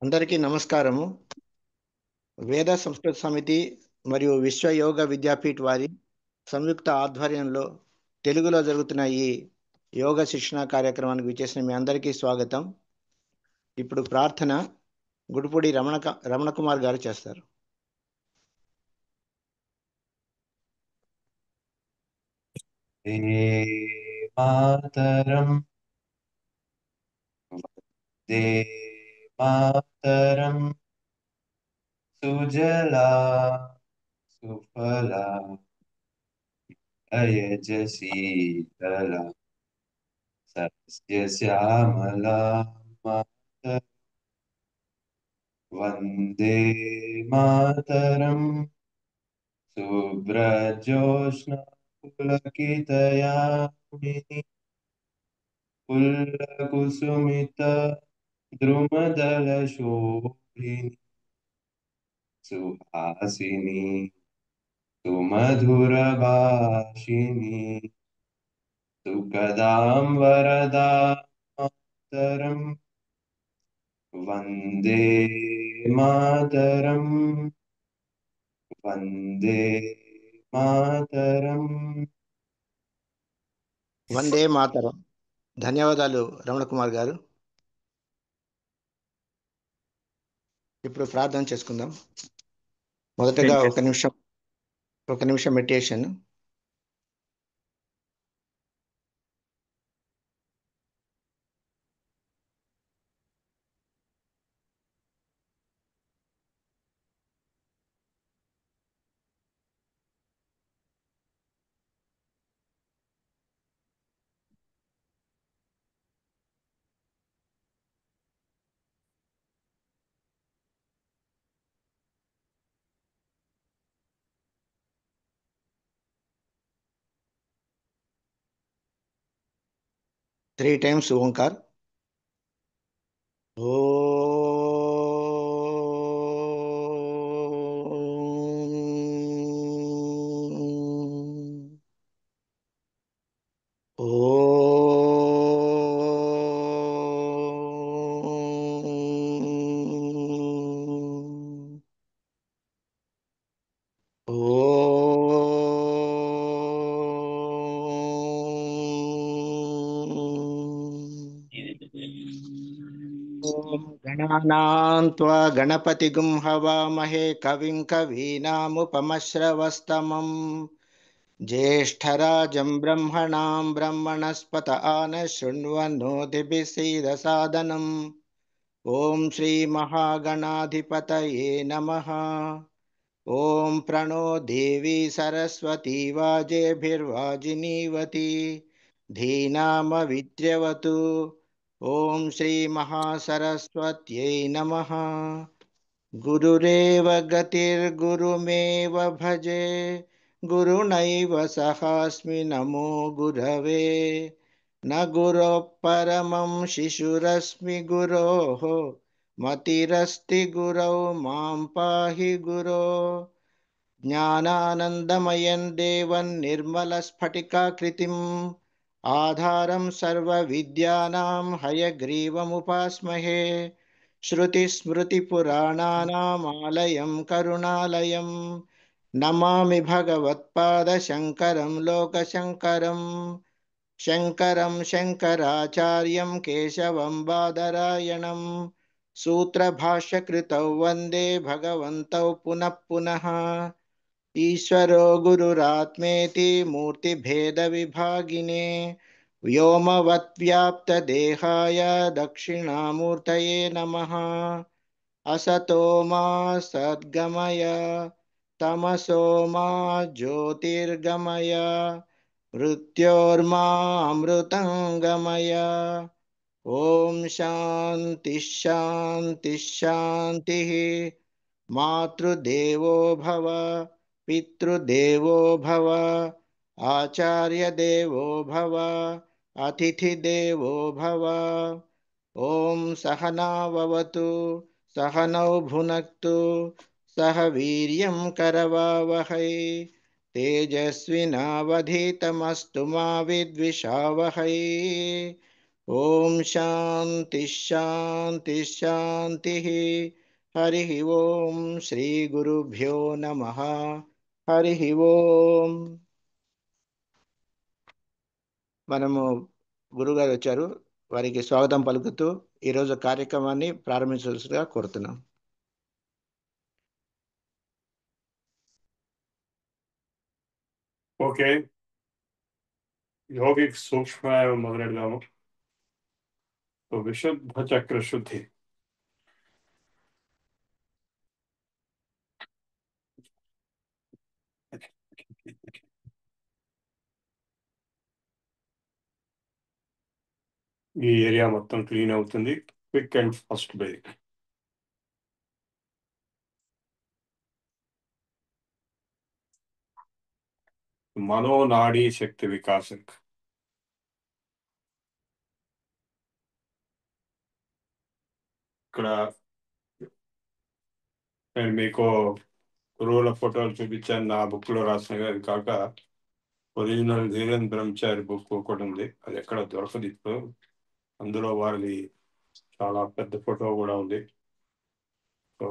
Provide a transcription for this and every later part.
అందరికీ నమస్కారము. వేద సంస్కృత సమితి మరియు విశ్వ యోగ విద్యాపీఠ్ వారి సంయుక్త ఆధ్వర్యంలో తెలుగులో జరుగుతున్న ఈ యోగ శిక్షణ కార్యక్రమానికి విచ్చేసిన మీ అందరికీ స్వాగతం. ఇప్పుడు ప్రార్థన గుడిపూడి రమణ కుమార్ గారు చేస్తారు. మాతరం దే మాతరం సుజలా సుఫలా అయజశీతలా సస్యశ్యామలా మాతరం వందే మాతరం శుభ్రజోష్ణ పులకితయామిని పుల్లకుసుమిత ద్రుమదళశోభిని సుహాసిని సుమధురభాషిణి సుఖదాం వరదాం మాతరం వందే మాతరం వందే మాతరం. వందే మాతరం. ధన్యవాదాలు రమణ కుమార్ గారు. ఇప్పుడు ప్రార్థన చేసుకుందాం. మొదటగా ఒక నిమిషం మెడిటేషన్. Three times Omkar. ఓ గణానాన్త్వా గణపతిగుం హవామహే కవిం కవీనాముపమశ్రవస్తమం జ్యేష్ఠరాజం బ్రహ్మణాం బ్రహ్మణస్పత ఆన శృణ్వన్నోతిభిः ఓం శ్రీ మహాగణాధిపతయే నమః. ఓం ప్రణో దేవి సరస్వతి వాజేభిర్వాజినీవతి ధీనామవిద్ర్యవతు. ఓం శ్రీ మహాసరస్వత్యై నమః. గురురేవ గతిర్గురుమేవ భజే గురునైవ సహాస్మి నమో గురవే. న గురోః పరమం శిశురస్మి గురోః మతిరస్తి గురౌ మాం పాహి గురో. జ్ఞానానందమయం దేవం నిర్మలస్ఫటికాకృతిం ఆధారం సర్వవిద్యానాం హయగ్రీవముపాస్మహే. श्रुतिस्मृतिपुराणानामालयं करुणालयं नमामि भगवत्पादशङ्करं लोकशङ्करं. शङ्करं शङ्कराचार्यं केशवं बादरायणं सूत्रभाष्यकृतौ वन्दे भगवन्तौ पुनः पुनः. ईश्वरो गुरुरात्मेति मूर्तिभेदविभागिने व्योमवद्व्याप्तदेहाय दक्षिणामूर्तये नमः. असतो मा सद्गमय तमसो मा ज्योतिर्गमय मृत्योर्मा अमृतं ओम शांति शांति शांति. मातृदेवो भव पितृदेवो भव आचार्य देवो भव अतिथिदेवो भव. ओम सहनाववतु सहनौ भुनक्तु सह वीर्यं करवावहै तेजस्विनावधीतमस्तु मा विद्विषावहै. ఓం శాంతి శాంతి శాంతి. హరి ఓం శ్రీ గురుభ్యో నమ. హరి ఓం. మనము గురుగారు వచ్చారు, వారికి స్వాగతం పలుకుతూ ఈరోజు కార్యక్రమాన్ని ప్రారంభించవలసిగా కోరుతున్నాం. ఓకే, యోగిక్ సూక్ష్మ మొదలెడదాము. విశుద్ధ చక్ర శుద్ధి. ఈ ఏరియా మొత్తం క్లీన్ అవుతుంది. Quick and fast break. మనోనాడీ శక్తి వికాసం. ఇక్కడ నేను మీకు గురువుల ఫోటోలు చూపించాను, నా బుక్ లో రాసిన అది కాక ఒరిజినల్ ధీరేంద్ర బ్రహ్మచారి బుక్ ఒకటి ఉంది, అది ఎక్కడ దొరకదు ఇప్పుడు. అందులో వారిది చాలా పెద్ద ఫోటో కూడా ఉంది. సో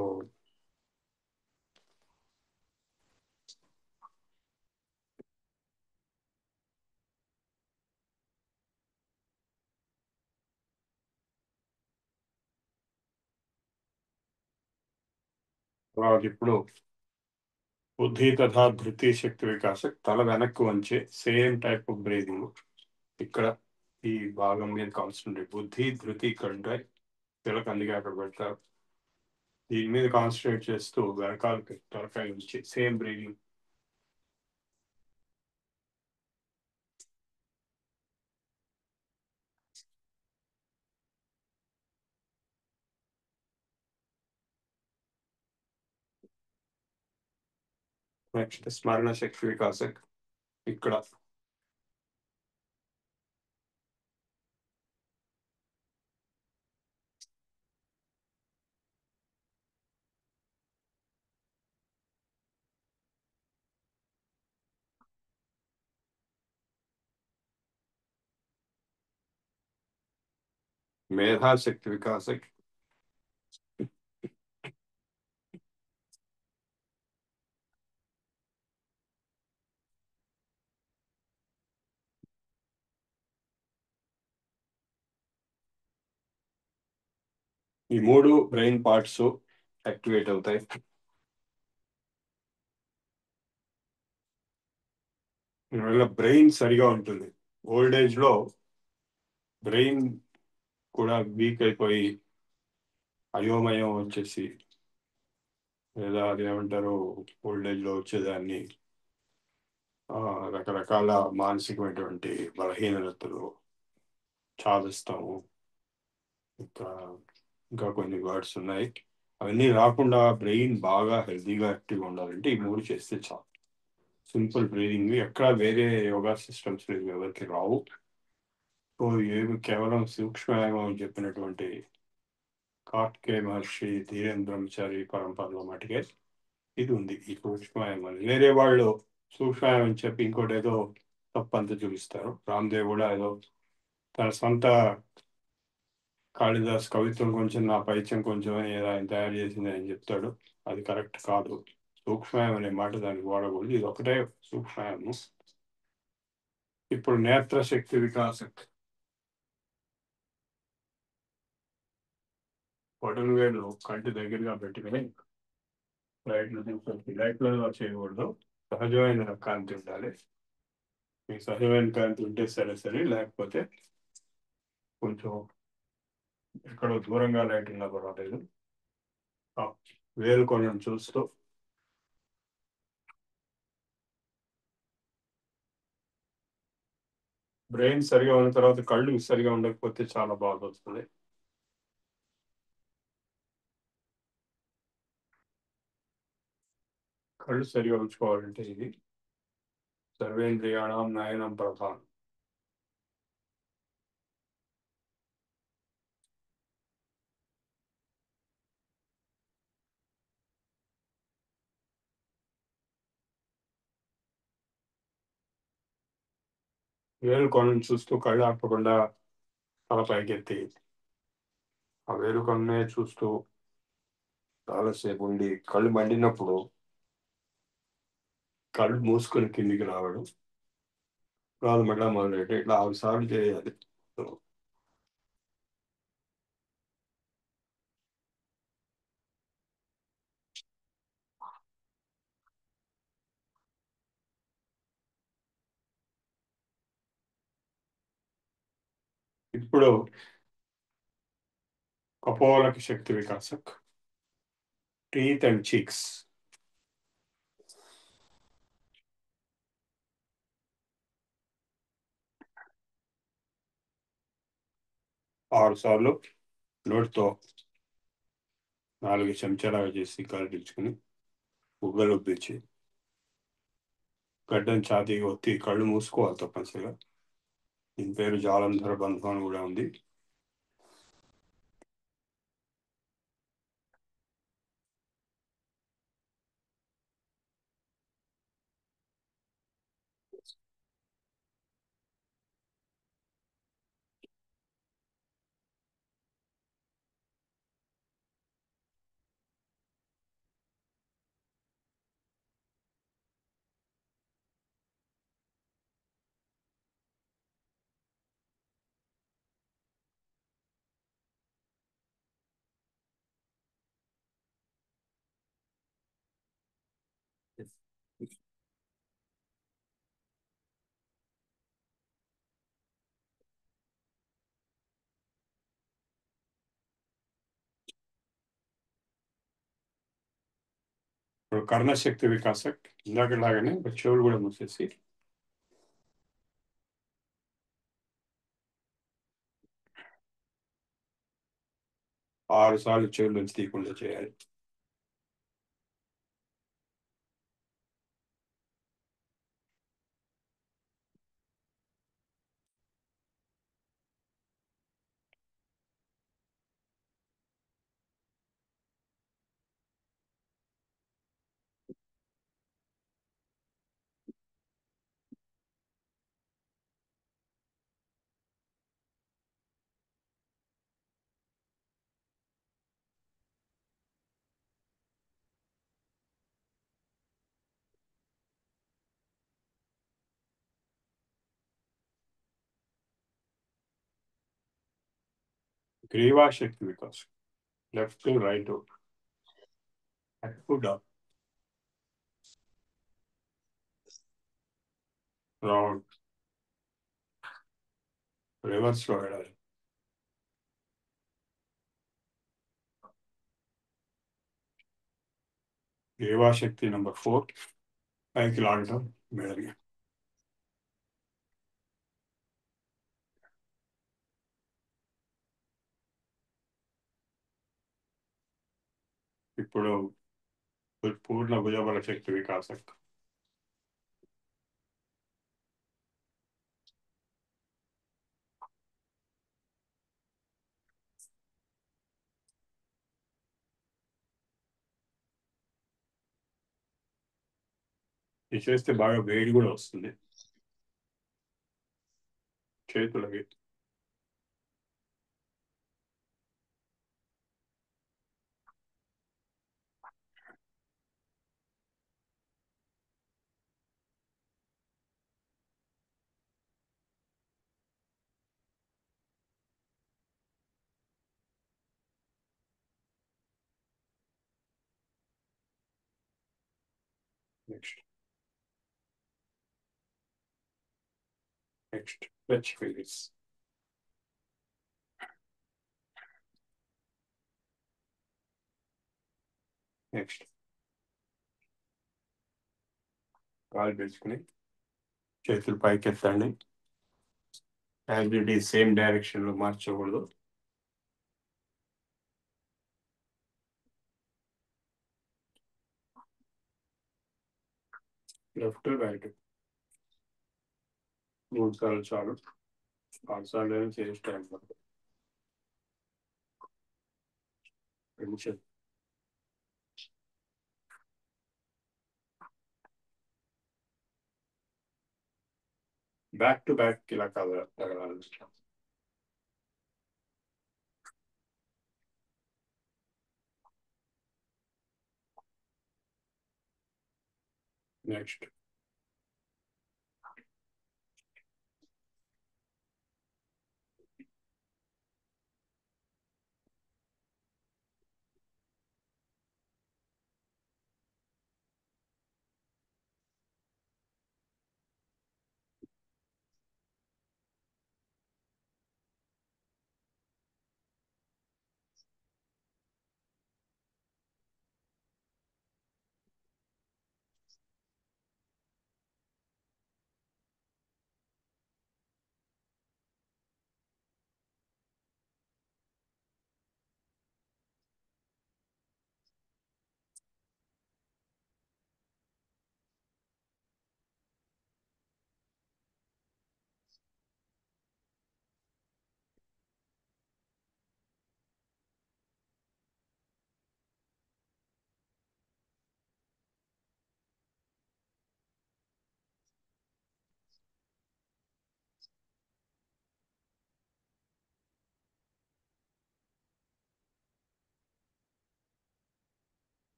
ఇప్పుడు బుద్ధి తథా ధృతి శక్తి వికాస. తల వెనక్కు వంచే సేమ్ టైప్ ఆఫ్ బ్రీదింగ్. ఇక్కడ ఈ భాగం మీద కాన్సన్ట్రేట్. బుద్ధి ధృతి ఇక్కడ ఉంటాయి, పిల్లకి అందుకే అక్కడ పెడతారు. దీని మీద కాన్సన్ట్రేట్ చేస్తూ వెనకాలకి తలకాయ నుంచి సేమ్ బ్రీదింగ్. నెక్స్ట్ స్మరణ శక్తి వికాస. ఇక్కడ మేధాశక్తి వికాస. ఈ మూడు బ్రెయిన్ పార్ట్స్ యాక్టివేట్ అవుతాయి. దీనివల్ల బ్రెయిన్ సరిగా ఉంటుంది. ఓల్డ్ ఏజ్ లో బ్రెయిన్ కూడా వీక్ అయిపోయి అయోమయం వచ్చేసి, లేదా అది ఏమంటారు ఓల్డ్ ఏజ్ లో వచ్చేదాన్ని రకరకాల మానసికమైనటువంటి బలహీనతలు చాదిస్తాము. ఇంకా ఇంకా కొన్ని వర్డ్స్ ఉన్నాయి. అవన్నీ రాకుండా బ్రెయిన్ బాగా హెల్తీగా యాక్టివ్గా ఉండాలంటే ఈ మూడు చేస్తే చాలు. సింపుల్ బ్రీదింగ్, ఎక్కడ వేరే యోగా సిస్టమ్స్ ఎవరికి రావు. సో ఏమి కేవలం సూక్ష్మయాగం అని చెప్పినటువంటి కార్కే మహర్షి ధీరేంద్ర బ్రహ్మచారి పరంపరలో మటుకే ఇది ఉంది. ఈ సూక్ష్మయాగం అని వేరే వాళ్ళు సూక్ష్మయాగం అని చెప్పి ఇంకోటి ఏదో తప్పంతా చూపిస్తారు. రామ్దేవ్ కూడా ఏదో తన సొంత కాళిదాస్ కవిత్వం కొంచెం, నా పైత్యం కొంచెం అని ఏదో ఆయన తయారు చేసింది అని చెప్తాడు. అది కరెక్ట్ కాదు. సూక్ష్మయం అనే మాట దానికి వాడకూడదు. ఇది ఒకటే సూక్ష్మయము. ఇప్పుడు నేత్ర శక్తి వికాసం. బొటన వేలు కంటి దగ్గరగా పెట్టుకుని లైట్లో చేయకూడదు. సహజమైన కాంతి ఉండాలి. మీకు సహజమైన కాంతి ఉంటే సరే సరే, లేకపోతే కొంచెం ఎక్కడో దూరంగా లైట్ ఉన్నా పర్వాలేదు. వేలు కొంచెం చూస్తూ బ్రెయిన్ సరిగా ఉన్న తర్వాత కళ్ళు సరిగా ఉండకపోతే చాలా బాధ వస్తుంది. కళ్ళు సరిగా ఉంచుకోవాలంటే ఇది సర్వేంద్రియాణం నయనం ప్రధానం. వేలు కొనను చూస్తూ కళ్ళు ఆపకుండా తల పైకెత్తి ఆ వేరుకన్నే చూస్తూ చాలాసేపు ఉండి కళ్ళు మండినప్పుడు కళ్ళు మూసుకొని కిందికి రావడం, కాలు మళ్ళా మొదలెట్టి ఇట్లా 6 సార్లు చేయాలి. ఇప్పుడు కపోలకి శక్తి వికాసక్, టీత్ అండ్ చీక్స్. ఆరు సార్లు నోటితో 4 చెంచాలాగా చేసి కలిపించుకుని బుగ్గలు ఉబ్బించి గడ్డని ఛాతీగా ఒత్తి కళ్ళు మూసుకోవాలి తప్పనిసరిగా. దీని పేరు జాలంధర బంధం అని కూడా ఉంది. ఇప్పుడు కర్ణశక్తి వికాసక్, ఇందాకలాగానే చెవులు కూడా మూసేసి 6 సార్లు చెవుల నుంచి తీయకుండా చేయాలి. గ్రీవా శక్తి వికాస్, left to right, up to down, round, reverse లో వెళ్ళాలి. గ్రీవా శక్తి నెంబర్ 4, పైకి లాగటం మెడని. ఇప్పుడు పూర్ణ భుజబల శక్తి వికాసక్, ఇది చేస్తే బాగా వేడి కూడా వస్తుంది చేతులకి. Next stretch Phyllis. నెక్స్ట్ కాలు పెంచుకుని చేతులు పైకి ఎత్తండి. యాక్టివిటీ సేమ్ డైరెక్షన్ లో మార్చకూడదు. లెఫ్ట్ రైట్ 3 సార్లు చాలు, 6 సార్లు చేసి టైం పడుతుంది. బ్యాక్ టు బ్యాక్ ఇలా తగలాలి. నెక్స్ట్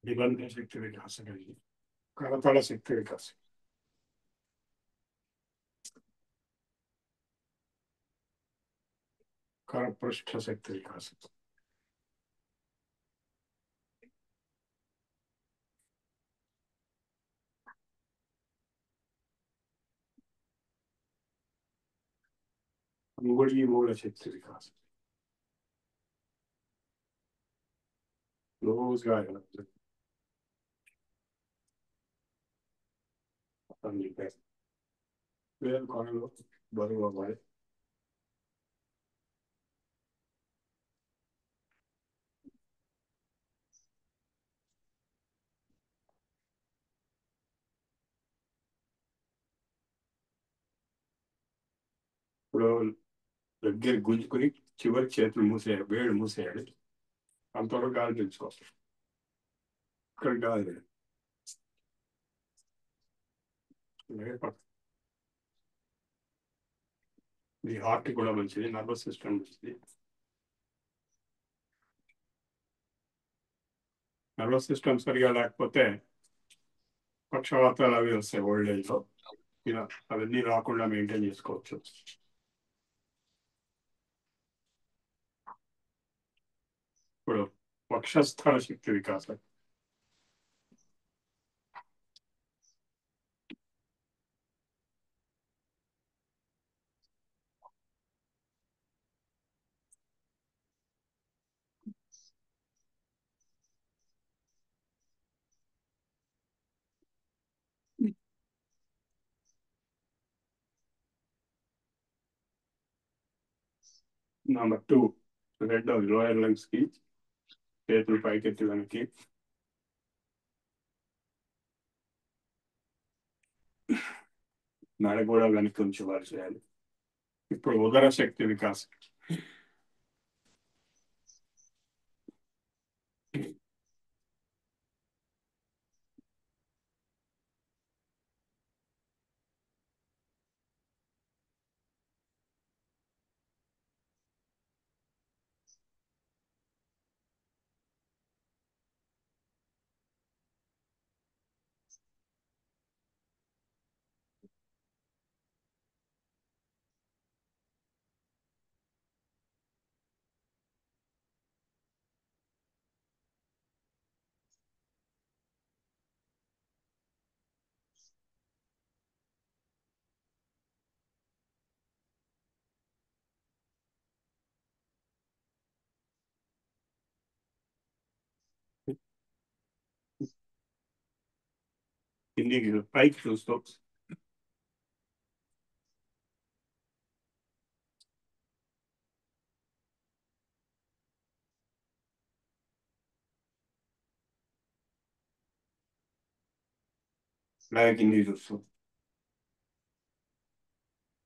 నిబంధన శక్తి వికాసం కలిగి కరతల శక్తి వికాసం కరపృష్ఠ శక్తి వికాసం అంగుళీ మూల శక్తి వికాసం క్లోజ్గా వేరు కొనలు బరువు అవ్వాలి ఇప్పుడు దగ్గర గుంజుకుని చివరి చేతులు మూసేయాలి వేళ్ళు మూసేయాలి అంతవరకు గాలి పీల్చుకోవాలి ఇక్కడ గాలి ఇది హార్ట్ కూడా మంచిది నర్వస్ సిస్టమ్ మంచిది నర్వస్ సిస్టమ్ సరిగా లేకపోతే పక్షవాతాలు అవి వస్తాయి ఓల్డ్ ఏజ్లో ఇలా అవన్నీ రాకుండా మెయింటైన్ చేసుకోవచ్చు ఇప్పుడు వక్షస్థల శక్తి వికాసం నెంబర్ 2 రెడ్ లోయర్ లంగ్స్ కి చేతులు పైకెత్తి వెనక్కి మెడ కూడా వెనక్కి ఉంచి వారు చేయాలి ఇప్పుడు ఉదర శక్తి వికాసం కిందికి పైకి చూస్తూ అలాగే కిందికి చూస్తూ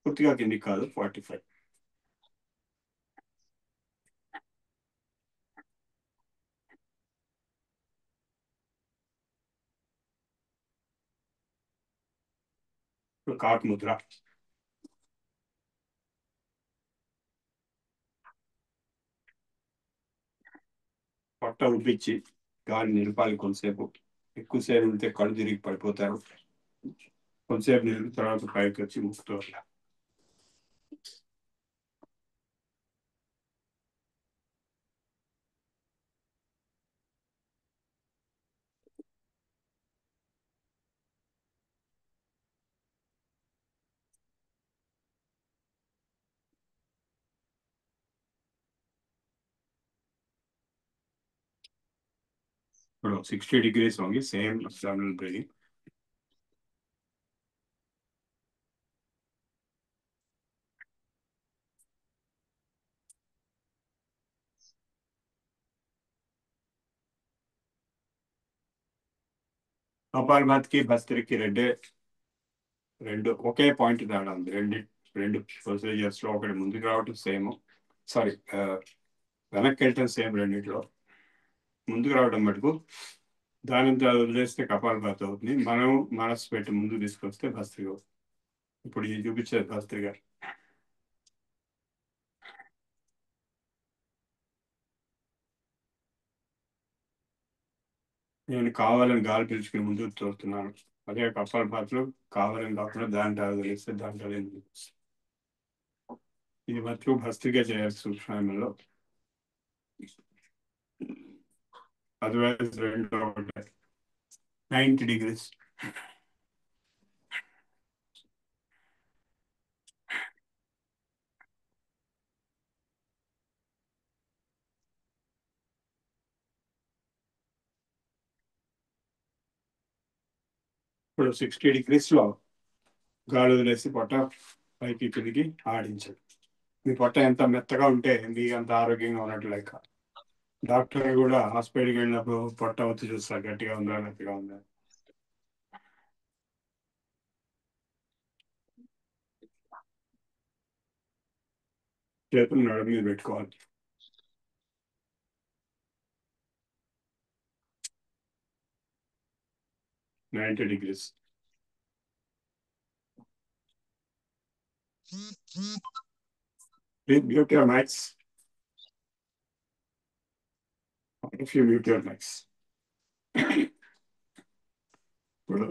పూర్తిగా కిందికి కాదు 45 ఇప్పుడు కాక్ ముద్ర. పొట్ట ఉబ్బించి గాలి నిలపాలి కొంతసేపు. ఎక్కువసేపు ఉంటే కళ్ళు తిరిగి పడిపోతారు. కొంతసేపు నిలిపిన తర్వాత పైకి వచ్చి ముక్కుతో ఇప్పుడు 60 degrees వంగి సేమ్ అబ్డామినల్ బ్రీదింగ్. కపాలభాతికి భస్త్రికి రెండు ఒకే పాయింట్ తేడా ఉంది. రెండు ప్రొసీజర్స్ లో ఒకటి ముందుకు రావటం సేమ్, సారీ వెనక్కి వెళ్ళటం సేమ్. రెండిట్లో ముందుకు రావడం మటుకు దానింతా వదిలేస్తే కపాలభాతి అవుతుంది. మనం మనసు పెట్టి ముందుకు తీసుకొస్తే భస్త్రిక అవుతుంది. ఇప్పుడు ఇది చూపించేది భస్త్రిక. నేను కావాలని గాలి పీల్చుకుని ముందుకు తోస్తున్నాను. అదే కపాలభాతిలో కావాలని కాకుండా దాంట్లో వదిలేస్తే దాంట్లో ఇది మటుకు భస్త్రిక చేయాలి సూక్ష్మంలో. అదర్వైజ్ రెండు 90 degrees. ఇప్పుడు 60 degrees లో గాలి వదిలేసి పొట్ట పైకి కిందికి ఆడించాలి. మీ పొట్ట ఎంత మెత్తగా ఉంటే మీకు అంత ఆరోగ్యంగా ఉన్నట్లు లెక్క. డాక్టర్ కూడా హాస్పిటల్కి వెళ్ళినప్పుడు పొట్ట వచ్చి చూస్తారు, గట్టిగా ఉందా మెత్తగా ఉందా. చేతులు నడుము మీద పెట్టుకోవాలి. Ninety degrees. Please mute your mics. If you mute your mics. ఇప్పుడు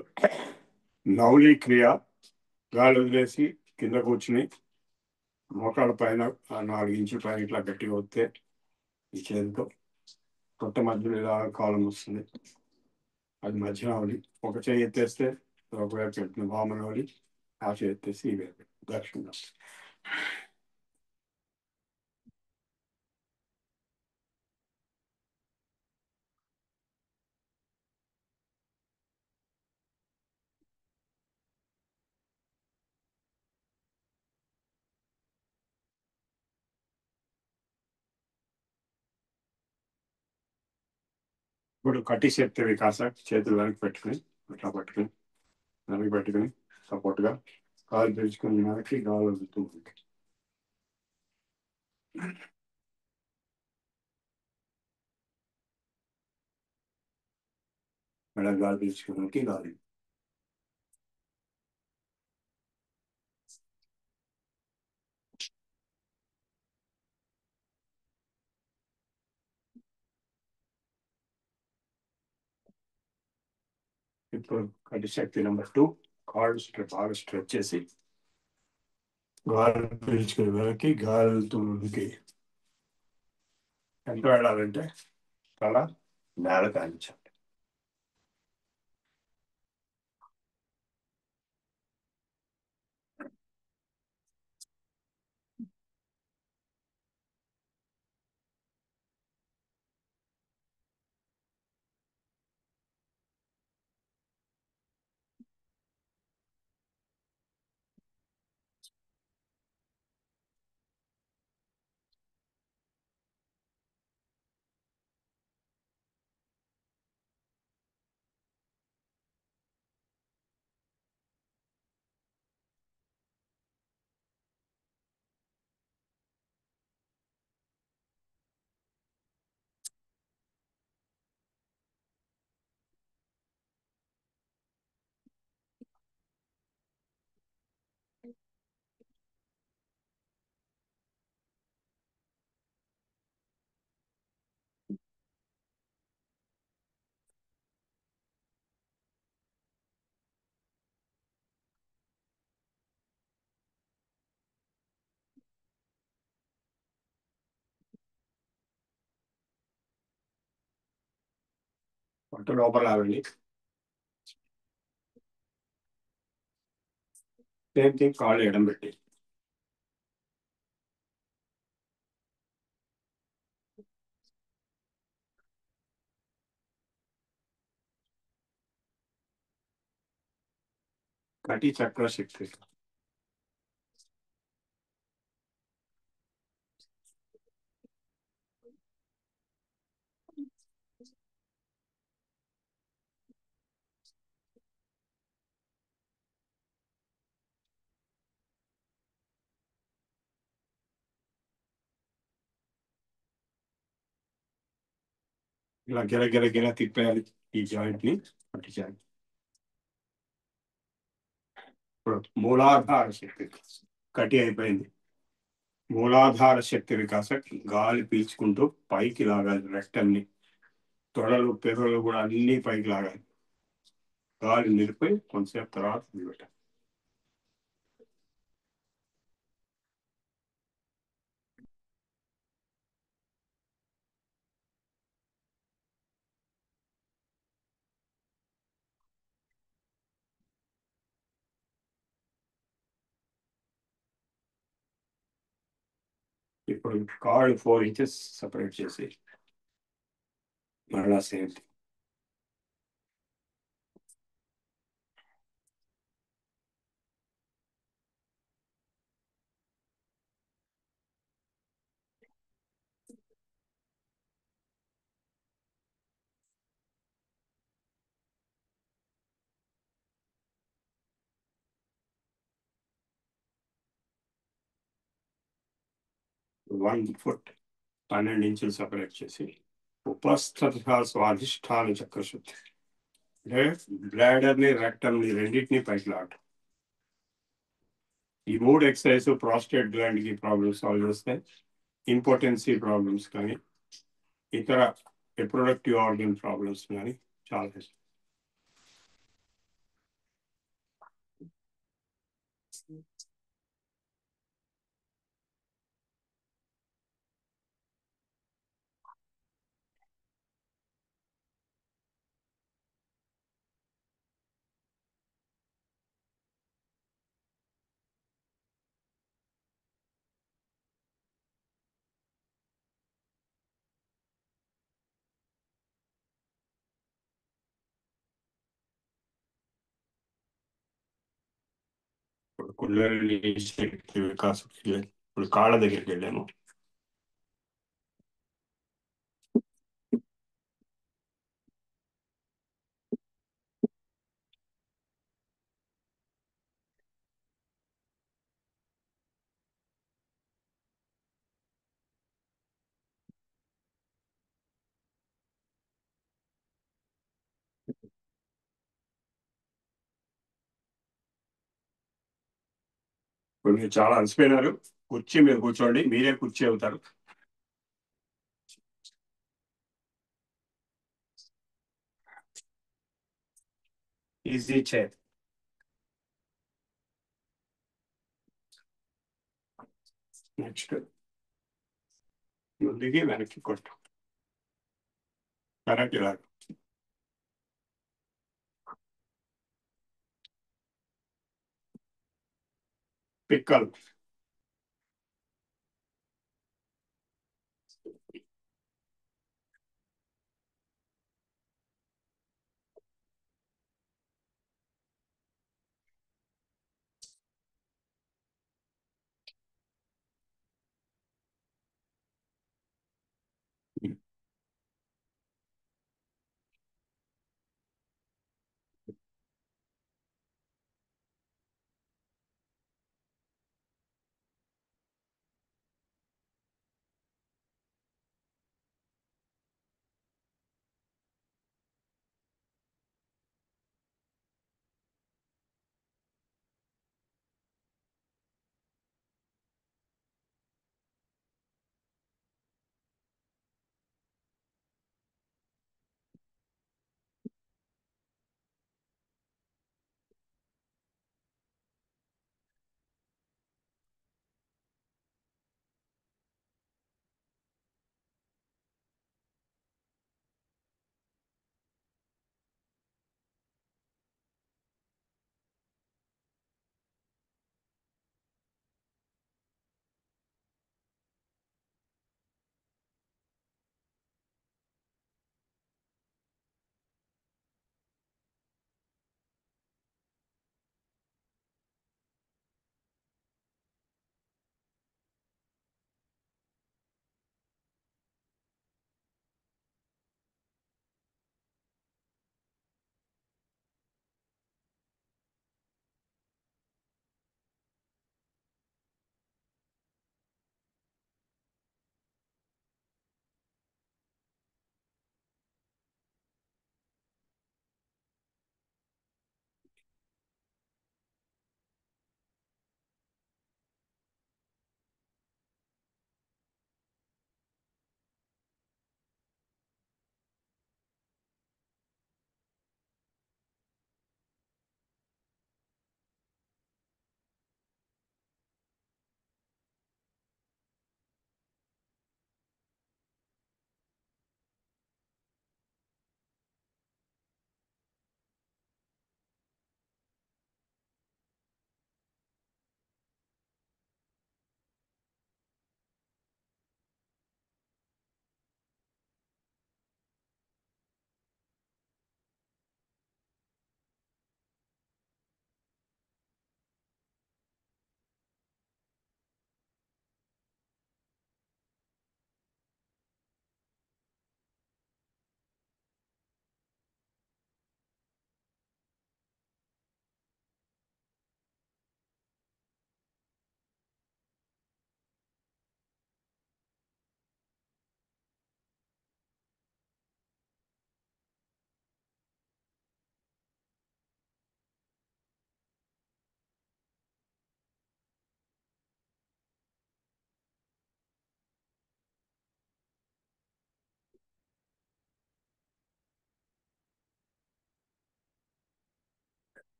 నౌలి క్రియ. గాలి వదిలేసి కింద కూర్చుని మోకాళ్ళ పైన 4 ఇంచుల పైన ఇట్లా గట్టిగా వస్తే ఈ చేతితో పొట్ట మధ్యలో ఇలా కాలం వస్తుంది. అది మధ్య నవలి. ఒక చేయి ఎత్తేస్తే ఒకవైపు పెట్టిన వామన నవలి, ఆ చేయి ఎత్తేసి ఈ వైపు దక్షిణ. ఇప్పుడు కటి శక్తి వికాస. చేతులు వెనక్కి పెట్టుకుని ఇట్లా పట్టుకుని వెనక్కి పెట్టుకుని సపోర్ట్గా కాలు తెరుచుకుని వెనక్కి గాలి వదులుతూ ఉంటుంది. మెడ గాలి పీల్చుకోవడానికి గాలి. ఇప్పుడు కటి శక్తి నెంబర్ 2. కాళ్ళు బాగా స్ట్రెచ్ చేసి గాలి పీల్చుకుని వెనక్కి గాలి వెళ్తూ ముందుకి. ఎంత వెళ్ళాలంటే తల నేల కానించాలి. అటు లోపల రావండి. సేమ్ థింగ్, కాళ్ళు ఎడం పెట్టి కటి చక్ర శక్తి. ఇలా గిర గిర గిర తిప్పేయాలి ఈ జాయింట్ ని, పట్టించాలి. ఇప్పుడు మూలాధార శక్తి కటి అయిపోయింది. మూలాధార శక్తి వికాసం, గాలి పీల్చుకుంటూ పైకి లాగాలి. రెక్టమ్ని, తొడలు పెదవులు కూడా అన్ని పైకి లాగాలి. గాలి నిలిపోయి కొంతసేపు తర్వాత నిలబెట్టాలి. ఇప్పుడు కాళ్ళు 4 inches సపరేట్ చేసి మరలా సేమ్ 1 foot 12 inches సపరేట్ చేసి ఉపస్థ స్వాధిష్టాన చక్రశుద్ధి, అంటే బ్లాడర్ని రెక్టమ్ని రెండింటిని పైకి లాగటం. ఈ 3 ఎక్సర్సైజ్ ప్రాస్టేట్ గ్లాండ్ కి ప్రాబ్లమ్స్ సాల్వ్ చేస్తాయి. ఇంపార్టెన్సీ ప్రాబ్లమ్స్ కానీ ఇతర రిప్రొడక్టివ్ ఆర్గన్ ప్రాబ్లమ్స్ కానీ చాలా చేస్తాయి. ఇప్పుడు కుండలిని శక్తి వికాసం, ఇప్పుడు కాళ్ళ దగ్గరికి వెళ్ళాము. ఇప్పుడు మీరు చాలా అలసిపోయినారు, కుర్చీ మీద కూర్చోండి, మీరే కుర్చీ అవుతారు. Easy chair. నెక్స్ట్ ముందుకి వెనక్కి కొట్టు, కరెక్ట్ ఇలా పిక్కలు.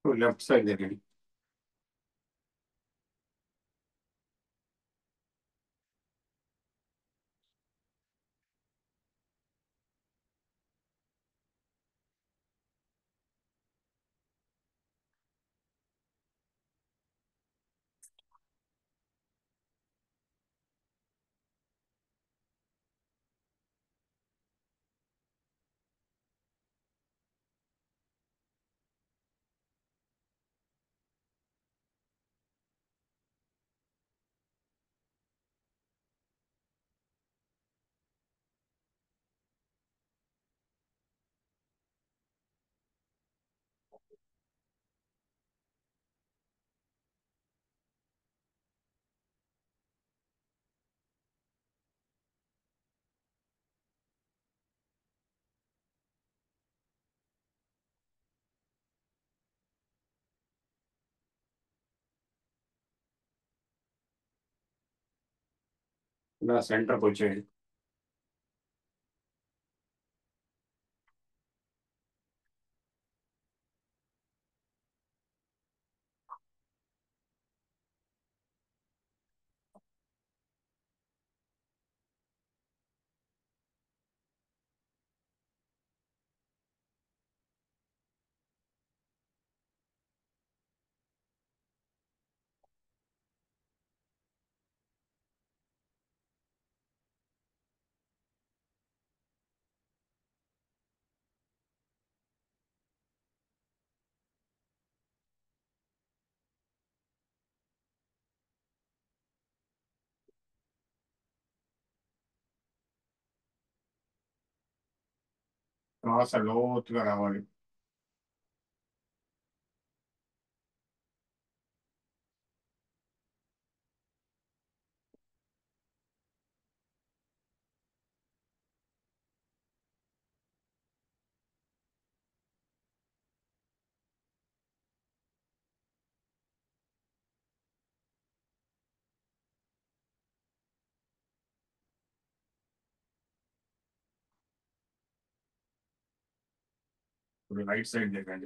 లెఫ్ట్ సైడ్ దగ్గర ఇలా సెంటర్కి వచ్చేయండి. శ్వాస లోతుగా రావాలి. ఇప్పుడు రైట్ సైడ్ దగ్గర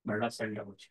మెడ సెంటర్ వచ్చి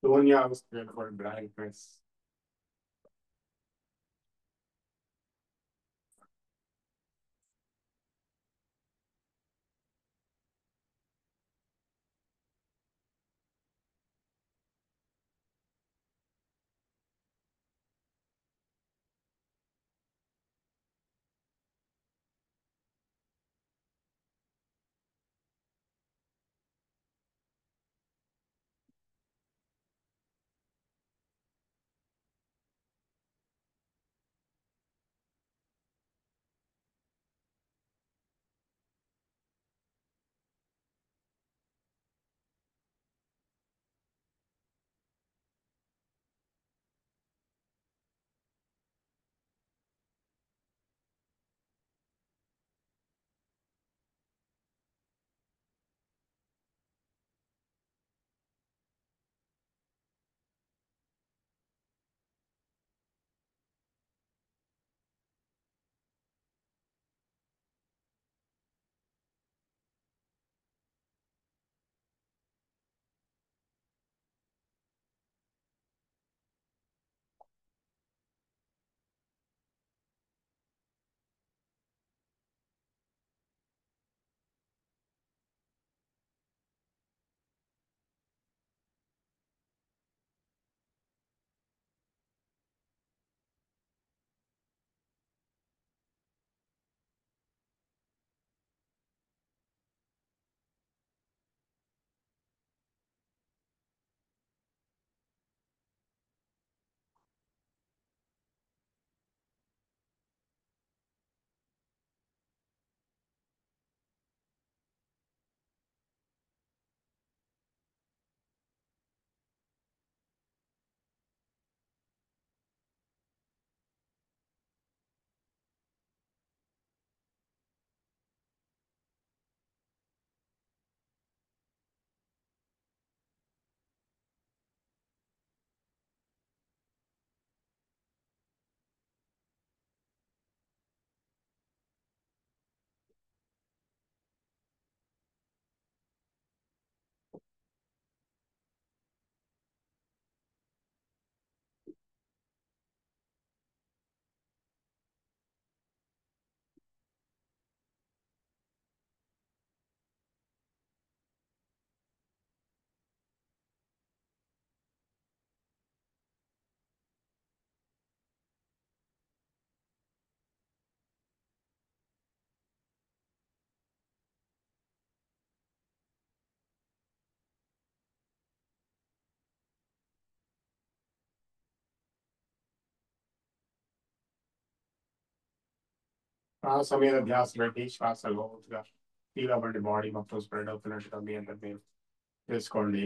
Sonia was scared for blankness. శ్వాస మీద ధ్యాస పెట్టి శ్వాస లోతుగా ఫీల్ అవ్వండి. బాడీ మొత్తం స్ప్రెడ్ అవుతున్నట్టుగా మీ అంతా మీరు తెలుసుకోండి.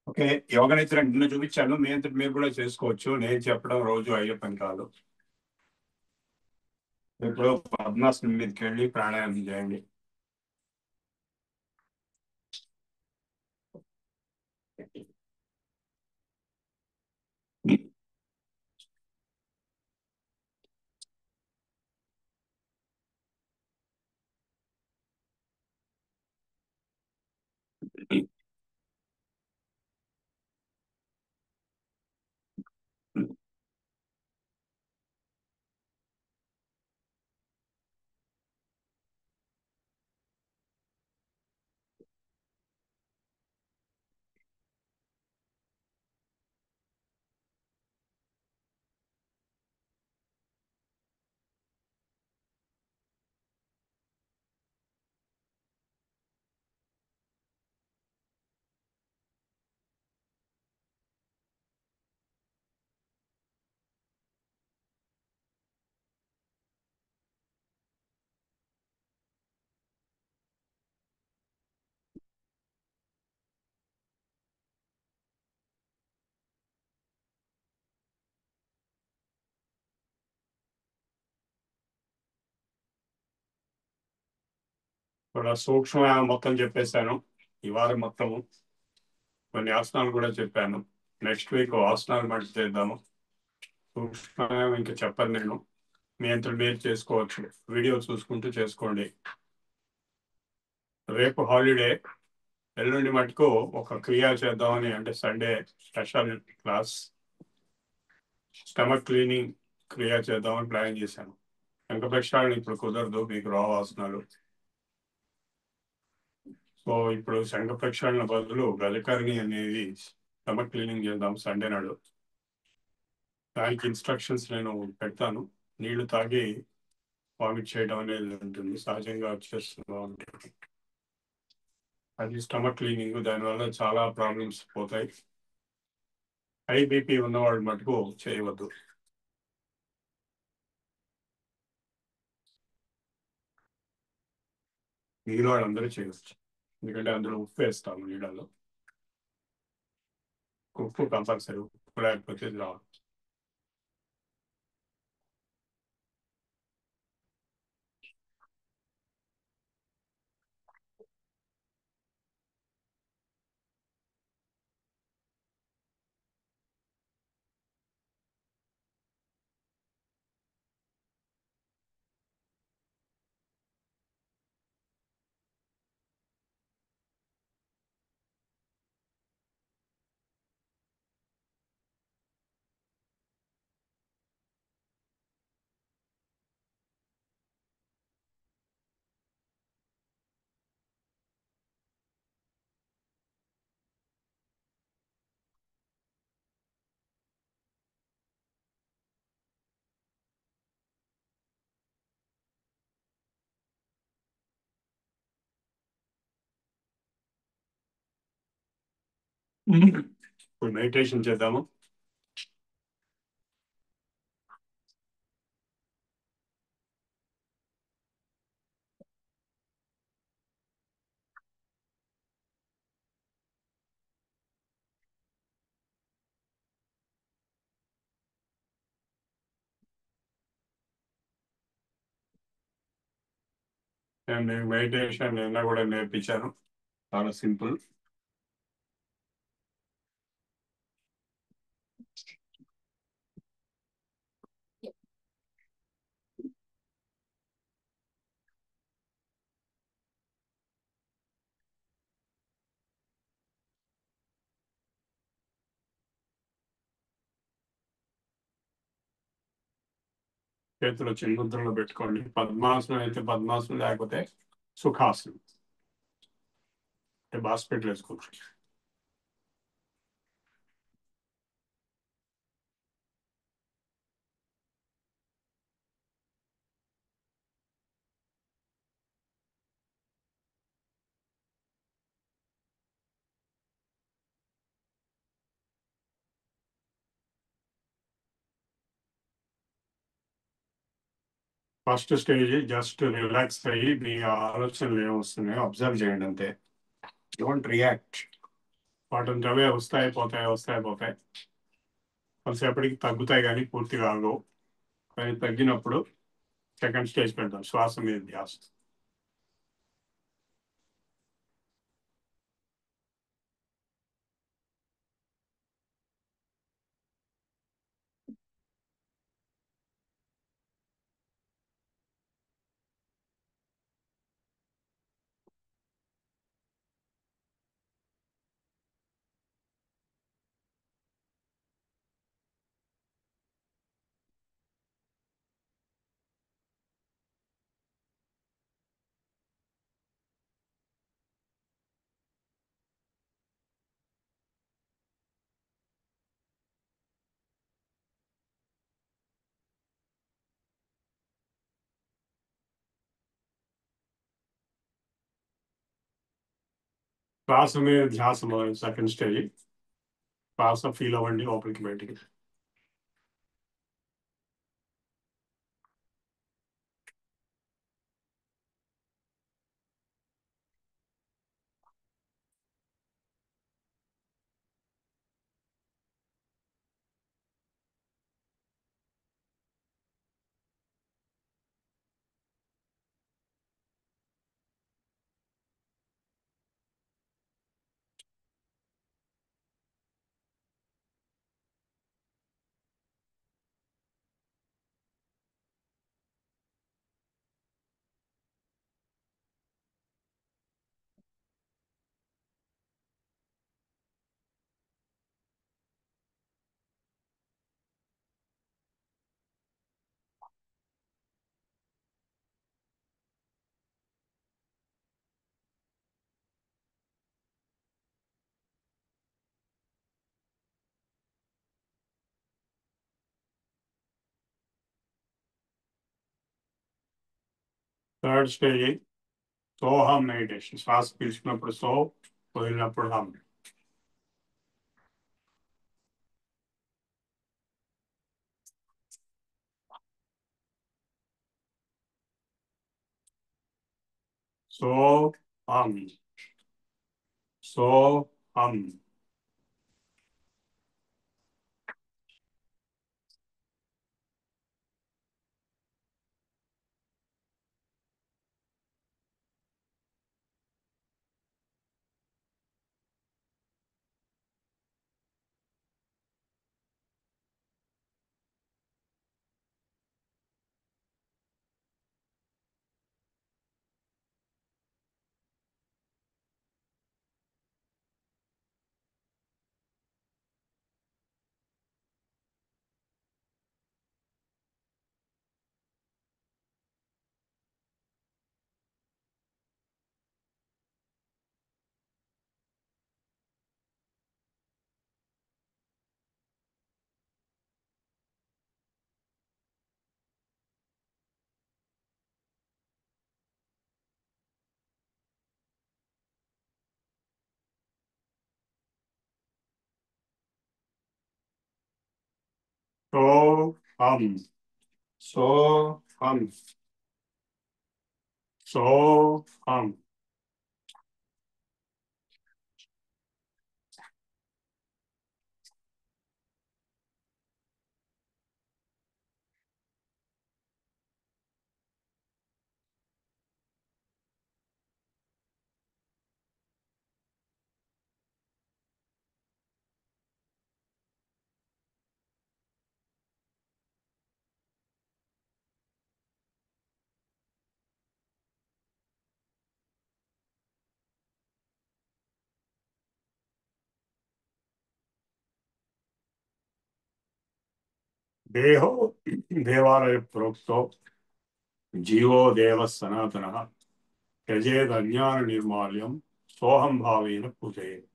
ఓకే, యోగా నిద్ర నిన్న చూపించాను. మీ అంతటి మీరు కూడా చేసుకోవచ్చు. నేను చెప్పడం రోజు అయ్యే పని కాదు. ఇప్పుడు పద్మాసనం మీదకి వెళ్ళి ప్రాణాయామం చేయండి. ఇప్పుడు సూక్ష్మ మొత్తం చెప్పేశాను. ఈ వారం మొత్తము కొన్ని ఆసనాలు కూడా చెప్పాను. నెక్స్ట్ వీక్ ఆసనాలు మళ్ళీ చేద్దాము. సూక్ష్మ ఇంకా చెప్పను నేను. మీ అంతా మీరు చేసుకోవచ్చు, వీడియో చూసుకుంటూ చేసుకోండి. రేపు హాలిడే, ఎల్లుండి మటుకు ఒక క్రియ చేద్దామని, అంటే Sunday special class stomach cleaning క్రియ చేద్దామని ప్లాన్ చేశాను. శంఖ ప్రక్షాళన ఇప్పుడు కుదరదు, మీకు రావు ఆసనాలు. సో ఇప్పుడు శంఖ ప్రక్షాళన బదులు గజకర్ణి అనేది స్టమక్ క్లీనింగ్ చేద్దాం సండే నాడు. దానికి ఇన్స్ట్రక్షన్స్ నేను పెడతాను. నీళ్లు తాగి వామిట్ చేయడం అనేది ఉంటుంది, సహజంగా వచ్చేస్తూ ఉంటుంది. అది స్టమక్ క్లీనింగ్, దానివల్ల చాలా ప్రాబ్లమ్స్ పోతాయి. హై బీపీ ఉన్నవాళ్ళు మటుకు చేయవద్దు. మిగిలిన వాళ్ళందరూ చేయవచ్చు, ఎందుకంటే అందులో ఉప్పు వేస్తాము నీళ్ళలో. ఉప్పు కంపల్సరీ, ఉప్పు లేకపోతే ఇది రాదు. ఇప్పుడు మెడిటేషన్ చేద్దాము. నేను మెడిటేషన్ నిన్న కూడా నేర్పించాను, చాలా సింపుల్. చేతిలో చిన్ముద్రలో పెట్టుకోండి. పద్మాసనం అయితే పద్మాసనం, లేకపోతే సుఖాసనం అంటే బాస్కెట్లు వేసుకోవచ్చు. ఫస్ట్ స్టేజ్ జస్ట్ రిలాక్స్ అయ్యి మీ ఆలోచనలు ఏమొస్తున్నాయో అబ్జర్వ్ చేయండి అంతే. Don't react. వాటిని అవే వస్తాయి పోతాయి. కొంతసేపటికి తగ్గుతాయి కానీ పూర్తిగా కావు. కానీ తగ్గినప్పుడు సెకండ్ స్టేజ్ పెడతాం, శ్వాస మీద ధ్యాస. శ్వాస మీద ధ్యాస మొదలు సెకండ్ స్టేజ్. శ్వాస ఫీల్ అవ్వండి లోపలికి బయటికి. థర్డ్ స్టేజ్ సోహం మెడిటేషన్. శ్వాస పీల్చుకున్నప్పుడు సో, వదిలినప్పుడు హమ్. సో హమ్, సో హమ్. సో హమ్, సో హమ్, సో హమ్. దేహో దేవాలయ ప్రోక్తో జీవో దేవ సనాతన త్యజేద్ అజ్ఞాన నిర్మాల్యం సోహం భావేన పూజయేత్.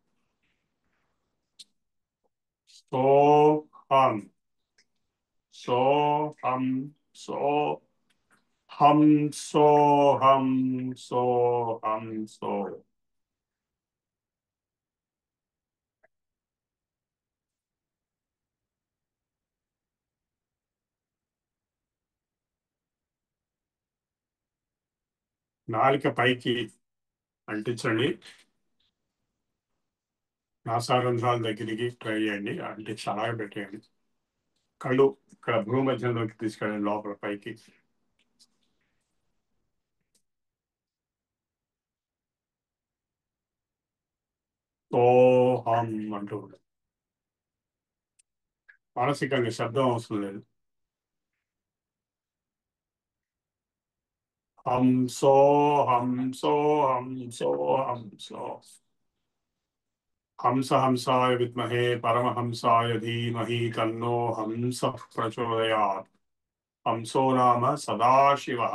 సోహం, సోహం, సోహం, సోహం, సోహం, సో. నాలిక పైకి అంటించండి. నాసారంధ్రాల దగ్గరికి ట్రై చేయండి, అంటించి అలాగే పెట్టేయండి. కళ్ళు ఇక్కడ భ్రూ మధ్యంలోకి తీసుకెళ్ళండి, లోపల పైకి. సోహం అంటూ ఉంటుంది. మానసికంగా శబ్దం అవసరం లేదు. హంసో హంసో హంసో హంసో. హంస హంసాయ విద్మహే పరమహంసాయ ధీమహి తన్నో హంస ప్రచోదయాత్. హంసో నామ సదాశివః.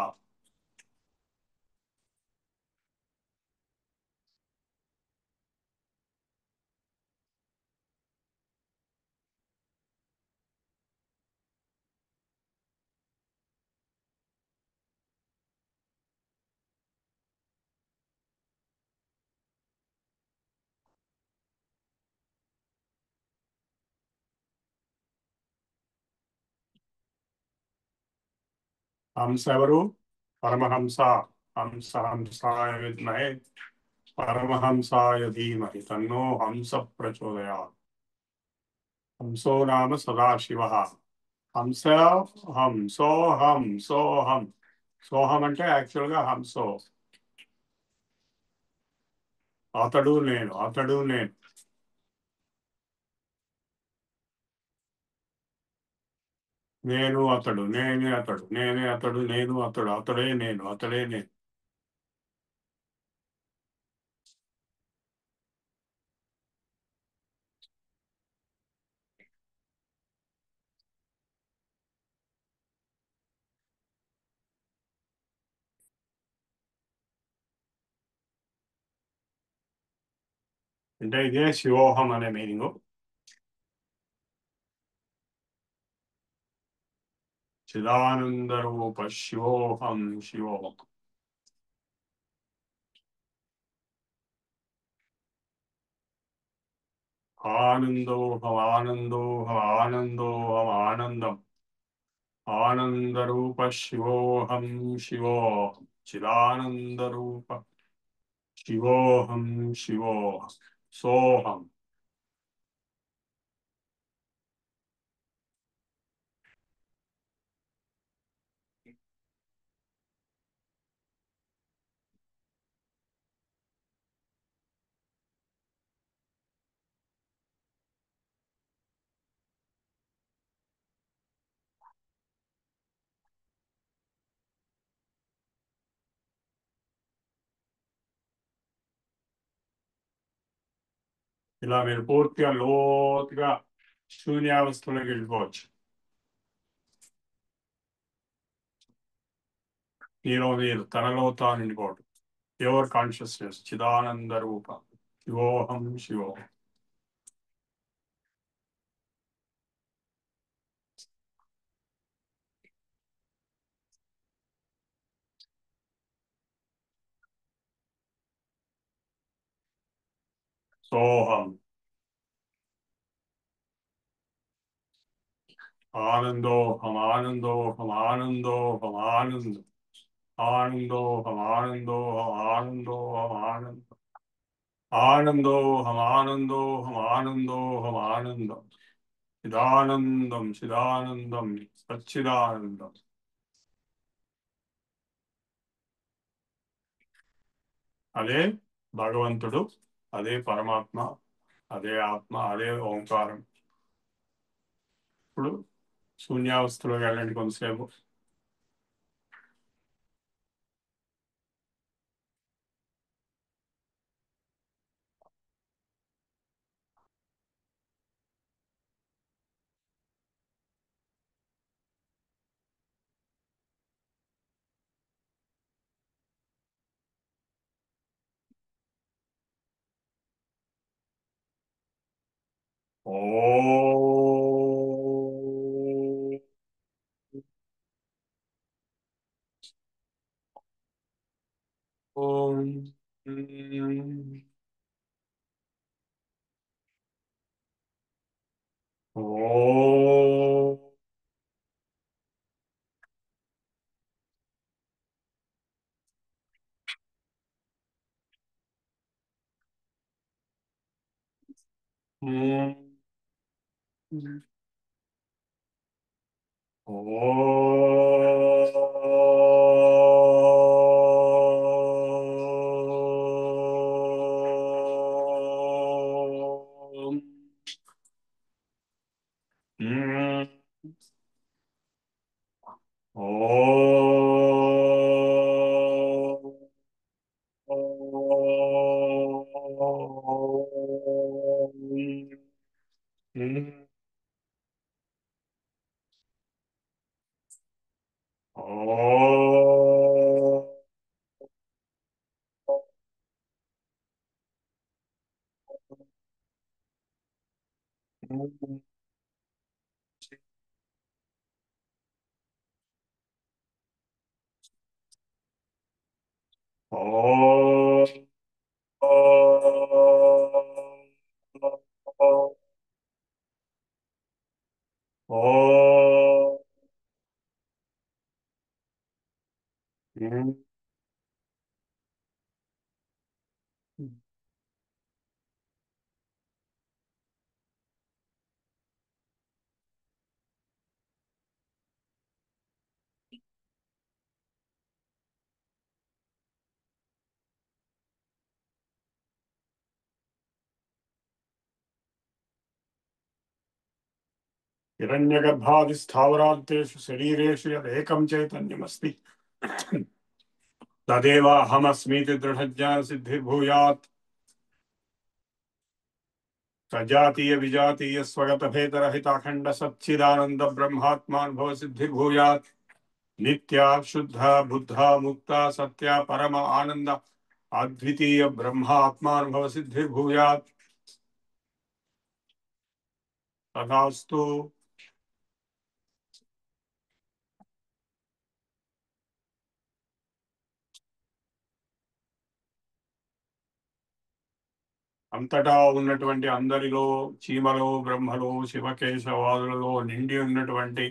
హంస ఎవరు? పరమహంస. హంస హంసాయ విద్మహే పరమహంసాయ ధీమహి తన్నో హంస ప్రచోదయాత్. హంసో నామ సదాశివః. హంస హం సోహం సోహం. సోహం అంటే యాక్చువల్గా హంసో. అతడు నేను, అతడు నేను. నేను అతడు, నేనే అతడు, నేనే అతడు, నేను అతడు, అతడే నేను, అతడే నేను. అంటే ఇదే శివోహం అనే మీనింగ్. చిదానంద రూప శివోహం శివోహం. ఆనందోహం ఆనందోహం ఆనందోహం ఆనందం. ఆనంద రూప శివోహం శివోహం. చిదానంద రూప శివోహం శివోహం. సోహం. ఇలా మీరు పూర్తిగా లోతుగా శూన్యావస్థలోకి వెళ్ళిపోవచ్చు. మీలో మీరు తనలో తాను నిండిపోవడం. ప్యూర్ కాన్షియస్నెస్, చిదానంద రూప శివోహం శివోహం. సోహం. ఆనందోహం ఆనందోహం ఆనందోహం ఆనందం. ఆనందోహం ఆనందోహం ఆనందోహం ఆనందం. ఆనందోహం ఆనందోహం ఆనందోహం ఆనందం. చిదానందం చిదానందం సచ్చిదానందం. అదే భగవంతుడు, అదే పరమాత్మ, అదే ఆత్మ, అదే ఓంకారం. ఇప్పుడు శూన్యావస్థలోకి వెళ్ళండి కొంతసేపు. ఓ ఓం ఓ हिरण्यगर्भादिस्थावरान्तेषु शरीरेषु यदेकं चैतन्यमस्ति तदेव अहमस्मीति दृढज्ञानसिद्धिर्भूयात्। सजातीय विजातीय स्वगत भेदरहित अखंड सच्चिदानंद ब्रह्मात्मानुभव सिद्धिर्भूयात्। नित्या शुद्ध बुद्ध मुक्ता सत्या परम आनंद अद्वितीय ब्रह्मात्मानुभव सिद्धिर्भूयात्। तथास्तु। అంతటా ఉన్నటువంటి అందరిలో చీమలో బ్రహ్మలో శివకేశవాదులలో నిండి ఉన్నటువంటి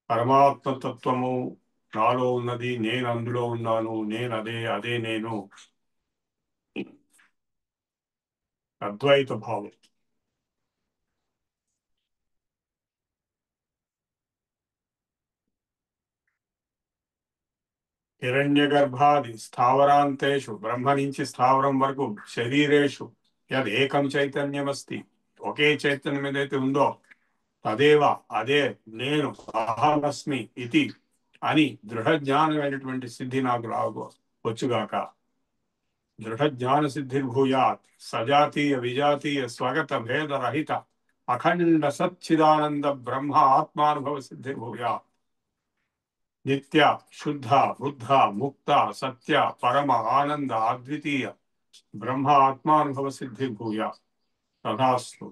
పరమాత్మ తత్వము నాలో ఉన్నది, నేను అందులో ఉన్నాను, నేను అదే, అదే నేను, అద్వైత భావం. హిరణ్యగర్భాది స్థావరాంతేషు బ్రహ్మ నుంచి స్థావరం వరకు శరీరేషు యద్ ఏకం చైతన్యమస్తి, ఒకే చైతన్యం ఏదైతే ఉందో తదేవ అదే నేను అహమస్మి ఇది అని దృఢ జ్ఞానమైనటువంటి సిద్ధి నాకు రాగు వచ్చుగాక. దృఢ జ్ఞాన సిద్ధిర్భూయాత్. సజాతీయ విజాతీయ స్వగత భేద రహిత అఖండ సచ్చిదానంద బ్రహ్మ ఆత్మానుభవ సిద్ధిర్భూయాత్. నిత్య శుద్ధ బుద్ధ ముక్త సత్య పరమ ఆనంద అద్వితీయ బ్రహ్మ ఆత్మానుభవ సిద్ధిర్భూయాత్. తథాస్తు.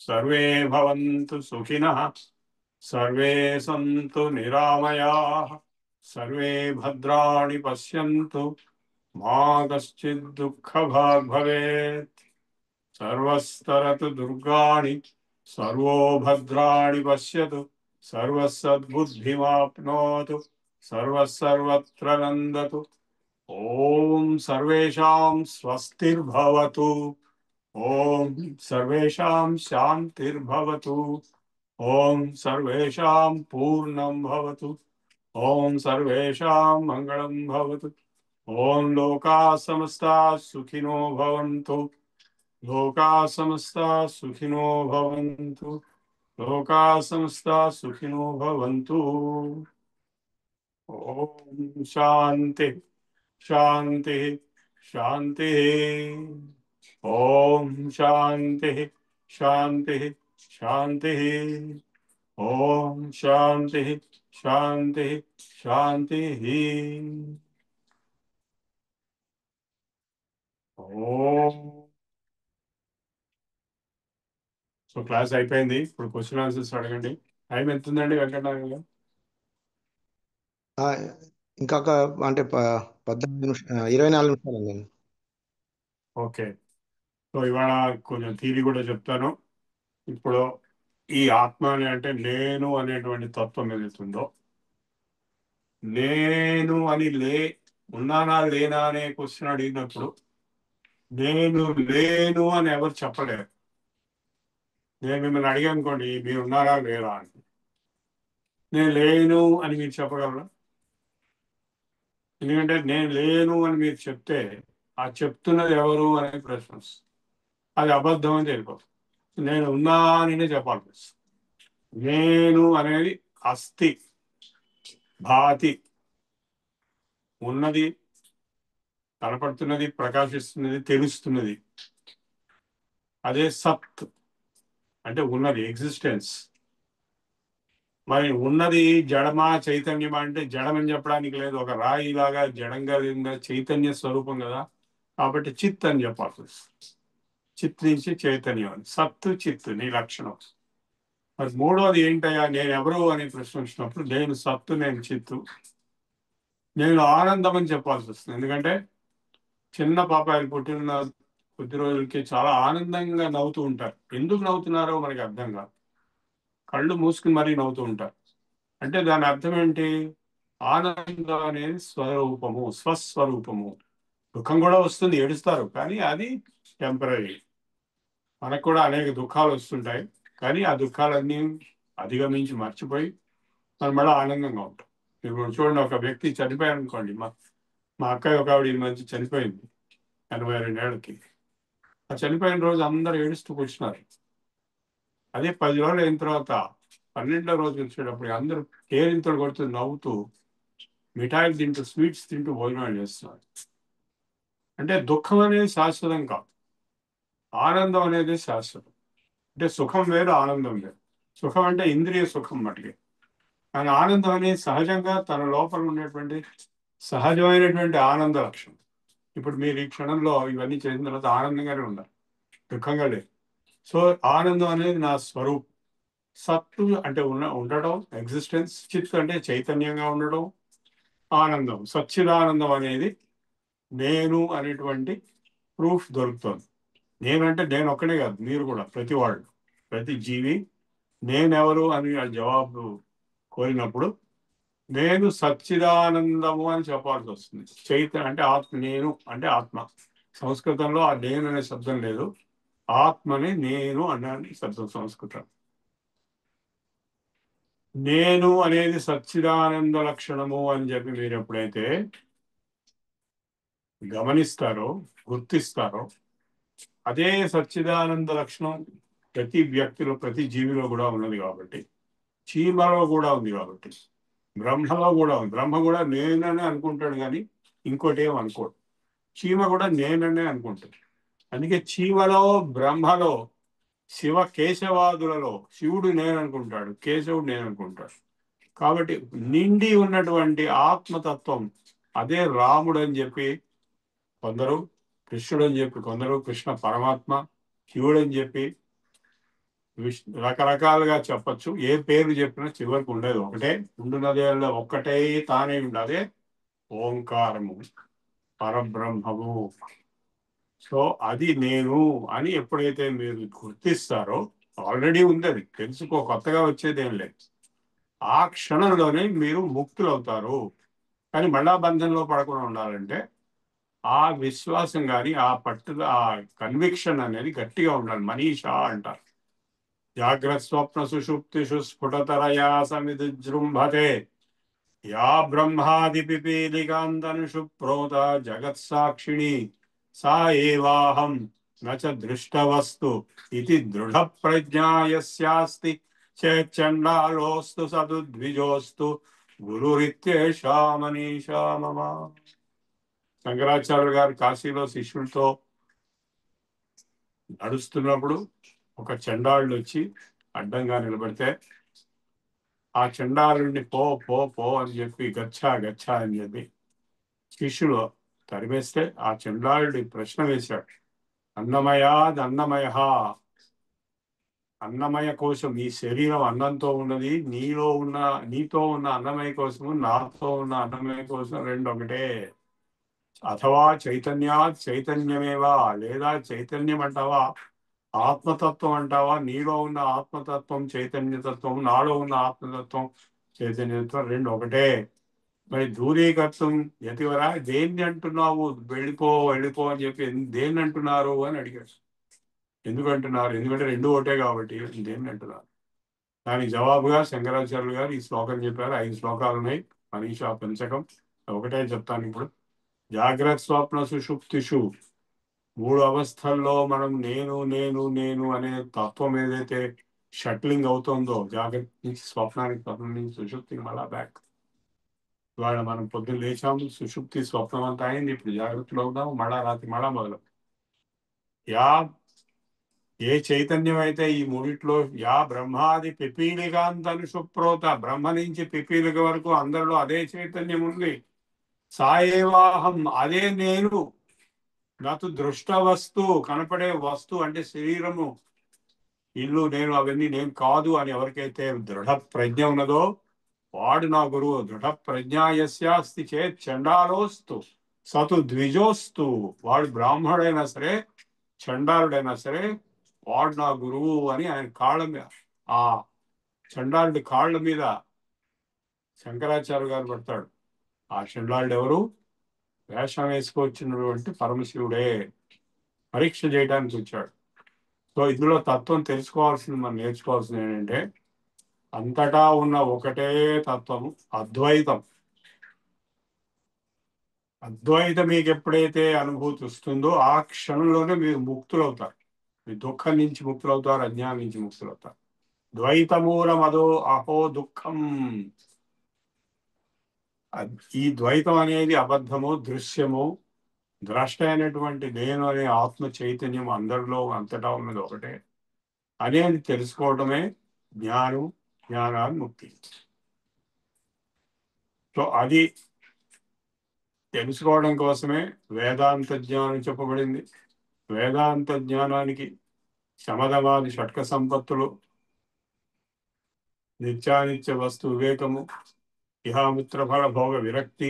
సర్వే భవంతు సుఖినః, సర్వే సంతు నిరామయాః, సర్వే భద్రాణి పశ్యంతు, మా కశ్చిద్ దుఃఖభాగ్ భవేత్. సర్వస్తరతు దుర్గాణి, సర్వో భద్రాణి పశ్యతు, సర్వసద్బుద్ధిమాప్నోతు, సర్వసర్వత్ర నందతు. ఓం సర్వేషాం స్వస్తిర్భవతు. ఓం సర్వేషాం శాంతిర్భవతు. ఓం సర్వేషాం పూర్ణం భవతు. ఓం సర్వేషాం మంగళం భవతు. ఓం లోకా సమస్తా సుఖినో భవంతు. లోకా సమస్తా సుఖినో భవంతు. లోకా సమస్తా సుఖినో భవంతు. ఓం శాంతి శాంతి శాంతి. ఓం శాంతి శాంతి శాంతి. ఓం శాంతి శాంతి శాంతి. ఓం. సో క్లాస్ అయిపోయింది. ఇప్పుడు క్వశ్చన్ ఆన్సర్స్ అడగండి. టైం ఎంత ఉందండి వెంకటనారాయణ గారు? ఇంకొక అంటే 24 నిమిషాలండి. ఓకే. సో ఇవాళ కొంచెం థీరీ కూడా చెప్తాను. ఇప్పుడు ఈ ఆత్మ అంటే నేను అనేటువంటి తత్వం ఏదైతుందో, నేను అని ఉన్నానా లేనా అనే క్వశ్చన్ అడిగినప్పుడు నేను లేను అని ఎవరు చెప్పలేరు. నేను మిమ్మల్ని అడిగానుకోండి మీరు ఉన్నారా లేరా అని, నేను లేను అని మీరు చెప్పగలరా? ఎందుకంటే నేను లేను అని మీరు చెప్తే ఆ చెప్తున్నది ఎవరు అనే ప్రశ్న వస్తుంది. అది అబద్ధం అని తెలిపోతుంది. నేను ఉన్నా అనే చెప్పాల్సి వస్తుంది. నేను అనేది అస్థి, భాతి, ఉన్నది, కనపడుతున్నది, ప్రకాశిస్తున్నది, తెలుస్తున్నది. అదే సత్ అంటే ఉన్నది, ఎగ్జిస్టెన్స్. మరి ఉన్నది జడమా చైతన్యమా అంటే జడం అని చెప్పడానికి లేదు. ఒక రాయి లాగా జడంగా చైతన్య స్వరూపం కదా, కాబట్టి చిత్ అని చెప్పాల్సి వస్తుంది. చిత్ నుంచి చైతన్యం అని. సత్తు చిత్తు నీ లక్షణం. మరి మూడోది ఏంటయ్యా నేను ఎవరు అనే ప్రశ్న వచ్చినప్పుడు నేను సత్తు, నేను చిత్తు, నేను ఆనందం అని చెప్పాల్సి వస్తుంది. ఎందుకంటే చిన్న పాపాయిలు పుట్టిన కొద్ది రోజులకి చాలా ఆనందంగా నవ్వుతూ ఉంటారు. ఎందుకు నవ్వుతున్నారో మనకి అర్థం కాదు. కళ్ళు మూసుకుని మరీ నవ్వుతూ ఉంటారు. అంటే దాని అర్థం ఏంటి? ఆనందం అనేది స్వరూపము, స్వస్వరూపము. దుఃఖం కూడా వస్తుంది, ఏడుస్తారు, కానీ అది టెంపరీ. మనకు కూడా అనేక దుఃఖాలు వస్తుంటాయి, కానీ ఆ దుఃఖాలన్నీ అధిగమించి మర్చిపోయి మనం మళ్ళీ ఆనందంగా ఉంటాం. ఇప్పుడు చూడండి, ఒక వ్యక్తి చనిపోయారు అనుకోండి. మా అక్కయ్య ఒక ఆవిడ ఈ మధ్య చనిపోయింది 82 ఏళ్ళకి. ఆ చనిపోయిన రోజు అందరూ ఏడుస్తూ కూర్చున్నారు. అదే 10 రోజులు అయిన తర్వాత 12వ రోజు వచ్చేటప్పుడు అందరూ కేరింతలు కొడుతూ నవ్వుతూ మిఠాయిలు తింటూ స్వీట్స్ తింటూ భోజనాలు చేస్తున్నారు. అంటే దుఃఖం అనేది శాశ్వతం కాదు, ఆనందం అనేది శాశ్వతం. అంటే సుఖం వేరు, ఆనందం వేరు. సుఖం అంటే ఇంద్రియ సుఖం మటుకే, కానీ ఆనందం అనేది సహజంగా తన లోపల ఉండేటువంటి సహజమైనటువంటి ఆనంద లక్షణం. ఇప్పుడు మీరు ఈ క్షణంలో ఇవన్నీ చేసిన తర్వాత ఆనందంగానే ఉన్నారు, దుఃఖంగా లేదు. సో ఆనందం అనేది నా స్వరూపం. సత్తు అంటే ఉండడం, ఎగ్జిస్టెన్స్. చిత్ అంటే చైతన్యంగా ఉండడం. ఆనందం, సచ్చిదానందం అనేది నేను అనేటువంటి ప్రూఫ్ దొరుకుతుంది. నేనంటే నేను ఒక్కడే కాదు, మీరు కూడా, ప్రతి వాళ్ళు, ప్రతి జీవి నేనెవరు అని ఆ జవాబు కోరినప్పుడు నేను సచ్చిదానందము అని చెప్పాల్సి వస్తుంది. చైతన్య అంటే ఆత్మ, నేను అంటే ఆత్మ. సంస్కృతంలో ఆ నేను అనే శబ్దం లేదు, ఆత్మని నేను అనే శబ్దం సంస్కృతం. నేను అనేది సచ్చిదానంద లక్షణము అని చెప్పి మీరు ఎప్పుడైతే గమనిస్తారో, గుర్తిస్తారో, అదే సచ్చిదానంద లక్షణం ప్రతి వ్యక్తిలో, ప్రతి జీవిలో కూడా ఉన్నది కాబట్టి, చీమలో కూడా ఉంది కాబట్టి, బ్రహ్మలో కూడా ఉంది. బ్రహ్మ కూడా నేననే అనుకుంటాడు, కానీ ఇంకోటి ఏం అనుకోడు. చీమ కూడా నేననే అనుకుంటాడు. అందుకే చీమలో, బ్రహ్మలో, శివ కేశవాదులలో శివుడు నేను అనుకుంటాడు, కేశవుడు నేను అనుకుంటాడు. కాబట్టి నిండి ఉన్నటువంటి ఆత్మతత్వం అదే రాముడు అని చెప్పి కొందరు, కృష్ణుడు అని చెప్పి కొందరు, కృష్ణ పరమాత్మ, శివుడు అని చెప్పి రకరకాలుగా చెప్పచ్చు. ఏ పేరు చెప్పినా చివరికి ఉండేది ఒకటే, ఉండున్నదే ఒక్కటే తానే ఉండదే ఓంకారము, పరబ్రహ్మము. సో అది నేను అని ఎప్పుడైతే మీరు గుర్తిస్తారో, ఆల్రెడీ ఉంది, అది తెలుసుకో, కొత్తగా వచ్చేదేం లేదు. ఆ క్షణంలోనే మీరు ముక్తులు అవుతారు. కానీ మళ్ళా బంధంలో పడకుండా ఉండాలంటే ఆ విశ్వాసం కానీ, ఆ పట్టుదల, ఆ కన్విక్షన్ అనేది గట్టిగా ఉండాలి. మనీషా అంటారు. జాగ్రత్త స్వప్న సుషుప్తిషు స్ఫుటతరయా సమిదృంభతే యా బ్రహ్మాది పిపీలికాంతనుషు ప్రోత జగత్సాక్షిణి సా ఏవాహం నచ దృష్టవస్తు ఇది దృఢ ప్రజ్ఞా యస్యాస్తి చేచ్చండాలోస్తు సదుద్విజోస్తు గురురిత్యేషా మనీషా మమ. శంకరాచార్యులు గారు కాశీలో శిష్యులతో నడుస్తున్నప్పుడు ఒక చండాలుడు వచ్చి అడ్డంగా నిలబడితే ఆ చండాలుడిని పో పో పో అని చెప్పి, గచ్చా గచ్చా అని చెప్పి శిష్యులు తరిమేస్తే ఆ చండాలుడి ప్రశ్న వేశాడు, అన్నమయాద్ అన్నమయ, అన్నమయ కోశం, నీ శరీరం అన్నంతో ఉన్నది, నీతో ఉన్న అన్నమయ కోసము నాతో ఉన్న అన్నమయ కోసం రెండు ఒకటే. అథవా చైతన్యాత్ చైతన్యమేవా, లేదా చైతన్యం అంటావా, ఆత్మతత్వం అంటావా, నీలో ఉన్న ఆత్మతత్వం చైతన్యతత్వం, నాలో ఉన్న ఆత్మతత్వం చైతన్యతత్వం రెండు ఒకటే. మరి దూరీకర్తం యతివరా, దేన్ని అంటున్నావు, వెళ్ళిపో వెళ్ళిపో అని చెప్పి దేన్ని అంటున్నారు అని అడిగాడు. ఎందుకు అంటున్నారు? ఎందుకంటే రెండు ఒకటే కాబట్టి దేన్ని అంటున్నారు. దానికి జవాబుగా శంకరాచార్యులు గారు ఈ శ్లోకం చెప్పారు. 5 శ్లోకాలు ఉన్నాయి, మనీషా పంచకం. ఒకటే చెప్తాను ఇప్పుడు. జాగ్రత్త స్వప్న సుషుప్తిషు 3 అవస్థల్లో మనం నేను నేను నేను అనే తత్వం ఏదైతే షట్లింగ్ అవుతుందో, జాగ్రత్త నుంచి స్వప్నానికి, స్వప్నం నుంచి సుషుప్తికి, మళ్ళా బ్యాక్. ఇవాళ మనం పొద్దున్న లేచాము, సుషుప్తి స్వప్నం అంతా అయింది, ఇప్పుడు జాగ్రత్తలో ఉన్నాము, మళ్ళా రాత్రి మళ్ళా మొదలు. యా ఏ చైతన్యం అయితే ఈ మూడిట్లో, యా బ్రహ్మాది పిపీలికాంతను సుప్రోత, బ్రహ్మ నుంచి పిపీలిక వరకు అందరిలో అదే చైతన్యం ఉంది. సాయేవాహం, అదే నేను. నాకు దృష్ట వస్తువు, కనపడే వస్తువు అంటే శరీరము, ఇల్లు, నేను, అవన్నీ నేను కాదు అని ఎవరికైతే దృఢ ప్రజ్ఞ ఉన్నదో వాడు నా గురువు. దృఢ ప్రజ్ఞాయస్యాస్తి చేత్ చండాలోస్తు సతు ద్విజోస్తు. వాడు బ్రాహ్మణుడైనా సరే, చండాలుడైనా సరే, వాడు నా గురువు అని ఆయన కాళ్ళ మీద, ఆ చండాలుడి కాళ్ళ మీద శంకరాచార్య గారు పడతాడు. ఆ చండాలుడు ఎవరు? వేషం వేసుకొచ్చినటువంటి పరమశివుడే, పరీక్ష చేయడానికి వచ్చాడు. సో ఇందులో తత్వం తెలుసుకోవాల్సింది, మనం నేర్చుకోవాల్సింది ఏంటంటే, అంతటా ఉన్న ఒకటే తత్వము అద్వైతం. అద్వైతం మీకు ఎప్పుడైతే అనుభూతి వస్తుందో ఆ క్షణంలోనే మీరు ముక్తులవుతారు. మీ దుఃఖం నుంచి ముక్తులవుతారు, అజ్ఞానం నుంచి ముక్తులవుతారు. ద్వైతమూలం అదో అహో దుఃఖం. ఈ ద్వైతం అనేది అబద్ధము, దృశ్యము, ద్రష్ట అయినటువంటి నేను అనే ఆత్మ చైతన్యం అందరిలో అంతటా ఉన్నది ఒకటే అనేది తెలుసుకోవడమే జ్ఞానం, జ్ఞానాన్ని ముక్తి. సో అది తెలుసుకోవడం కోసమే వేదాంత జ్ఞానం చెప్పబడింది. వేదాంత జ్ఞానానికి శమదమాది షట్క సంపత్తులు, నిత్యానిత్య వస్తు వివేకము, ఇహామిత్ర ఫల భోగ విరక్తి,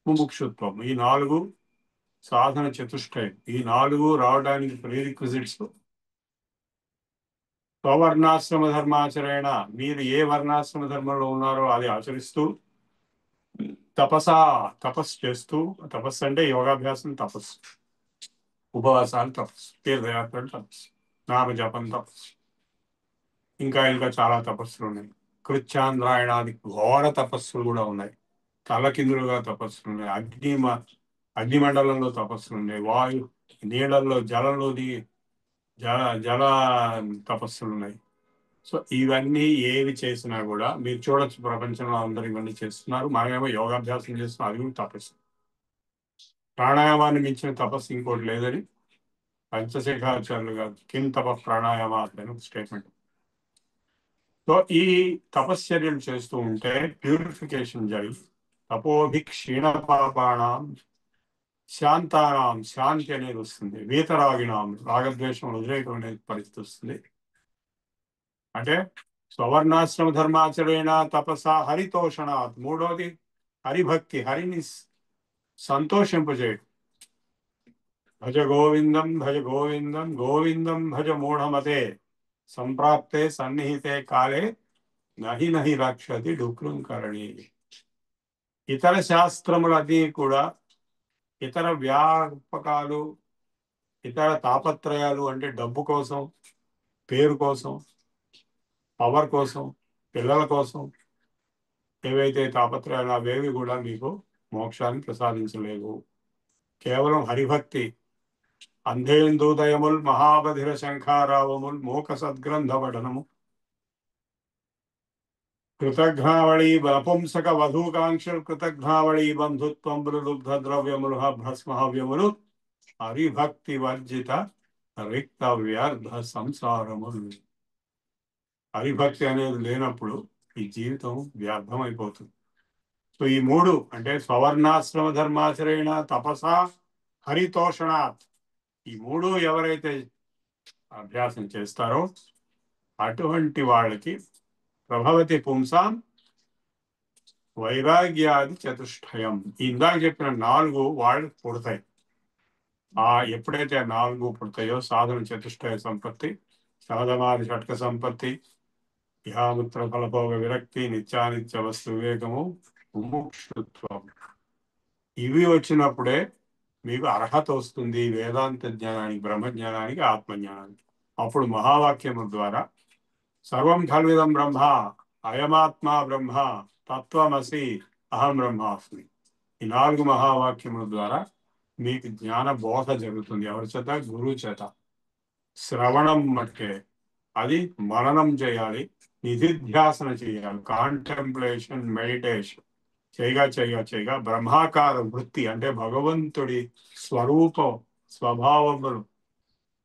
ముముక్షుత్వం, ఈ 4 సాధన చతుష్టయం. ఈ 4 రావడానికి ప్రీరిక్విజిట్స్. స్వవర్ణాశ్రమ ధర్మాచరణ, మీరు ఏ వర్ణాశ్రమ ధర్మంలో ఉన్నారో అది ఆచరిస్తూ, తపస్సు చేస్తూ, తపస్సు అంటే యోగాభ్యాసం తపస్సు, ఉపవాసాలు తపస్సు, తీర్థయాత్రలు తపస్సు, నామజపం తపస్సు, ఇంకా చాలా తపస్సులు ఉన్నాయి. కృత్యాంధ్రాయణాది ఘోర తపస్సులు కూడా ఉన్నాయి. తలకిందులుగా తపస్సులు ఉన్నాయి. అగ్నిమండలంలో తపస్సులు ఉన్నాయి. వాయు, నీళ్ళల్లో, జలంలోని జల తపస్సులు ఉన్నాయి. సో ఇవన్నీ ఏవి చేసినా కూడా మీరు చూడొచ్చు, ప్రపంచంలో అందరూ ఇవన్నీ చేస్తున్నారు. మనమేమో యోగాభ్యాసం చేస్తున్నాం, అది కూడా తపస్సు. ప్రాణాయామాన్ని మించిన తపస్సు ఇంకోటి లేదని పంచశేఖరాచార్యులు గారు కిం తప ప్రాణాయామ అని స్టేట్మెంట్. సో ఈ తపశ్చర్యలు చేస్తూ ఉంటే ప్యూరిఫికేషన్ జరిగి తపోభి క్షీణ పాపాణం శాంతానాం, శాంతి అనేది వస్తుంది. వీతరాగినాం, రాగద్వేషం వదిలేయటం అనేది పరిస్థితి వస్తుంది. అంటే స్వవర్ణాశ్రమ ధర్మాచరేణ తపస హరితోషణాత్. 3వది హరిభక్తి, హరిని సంతోషింపజేయడం. భజ గోవిందం భజ గోవిందం గోవిందం భజ మూఢమతే సంప్రాప్తే సన్నిహితే కాలే నహి నహి రక్షతి డుక్రం కరణి. ఇతర శాస్త్రములన్నీ కూడా ఇతర వ్యాపకాలు, ఇతర తాపత్రయాలు, అంటే డబ్బు కోసం, పేరు కోసం, పవర్ కోసం, పిల్లల కోసం ఏవైతే తాపత్రయాలు అవేవి కూడా మీకు మోక్షాన్ని ప్రసాదించలేవు. కేవలం హరిభక్తి, అంధేందోదయముల్ మహాబధిర శంఖారావముల్ మోక సద్గ్రంథ పఠనము, కృతఘ్నావళి నపుంసక వధూకాంక్షలు, కృతఘ్నావళి బంధుత్వములు, లుబ్ధ ద్రవ్యములు, భస్మహవ్యములు, హరిభక్తి వర్జిత రిక్త వ్యర్థ సంసారములు. హరిభక్తి అనేది లేనప్పుడు ఈ జీవితం వ్యర్థమైపోతుంది. సో ఈ 3 అంటే స్వవర్ణాశ్రమ ధర్మాచరణ, తపస, హరితోషణాత్, ఈ 3 ఎవరైతే అభ్యాసం చేస్తారో అటువంటి వాళ్ళకి ప్రభవతి పుంసాం వైరాగ్యాది చతుష్టయం. ఇందాక చెప్పిన 4 వాళ్ళకి పుడతాయి. ఎప్పుడైతే 4 పుడతాయో సాధన చతుష్టయ సంపత్తి, సాధమాది షట్క సంపత్తి, ఇహామిత్ర ఫలభోగ విరక్తి, నిత్యానిత్య వస్తు వివేకము, ముముక్షుత్వం, ఇవి వచ్చినప్పుడే మీకు అర్హత వస్తుంది వేదాంత జ్ఞానానికి, బ్రహ్మజ్ఞానానికి, ఆత్మజ్ఞానానికి. అప్పుడు మహావాక్యము ద్వారా సర్వం ఖల్విదం బ్రహ్మ, అయమాత్మా బ్రహ్మ, తత్వమసి, అహం బ్రహ్మాస్మి. ఈ 4 మహావాక్యముల ద్వారా మీకు జ్ఞాన బోధ జరుగుతుంది. ఎవరి చేత? గురువు చేత. శ్రవణం మట్టే, అది మననం చేయాలి, నిధిధ్యాసన చేయాలి, కాంటెంప్లేషన్, మెడిటేషన్ చేయగా బ్రహ్మాకార వృత్తి అంటే భగవంతుడి స్వరూపం స్వభావములు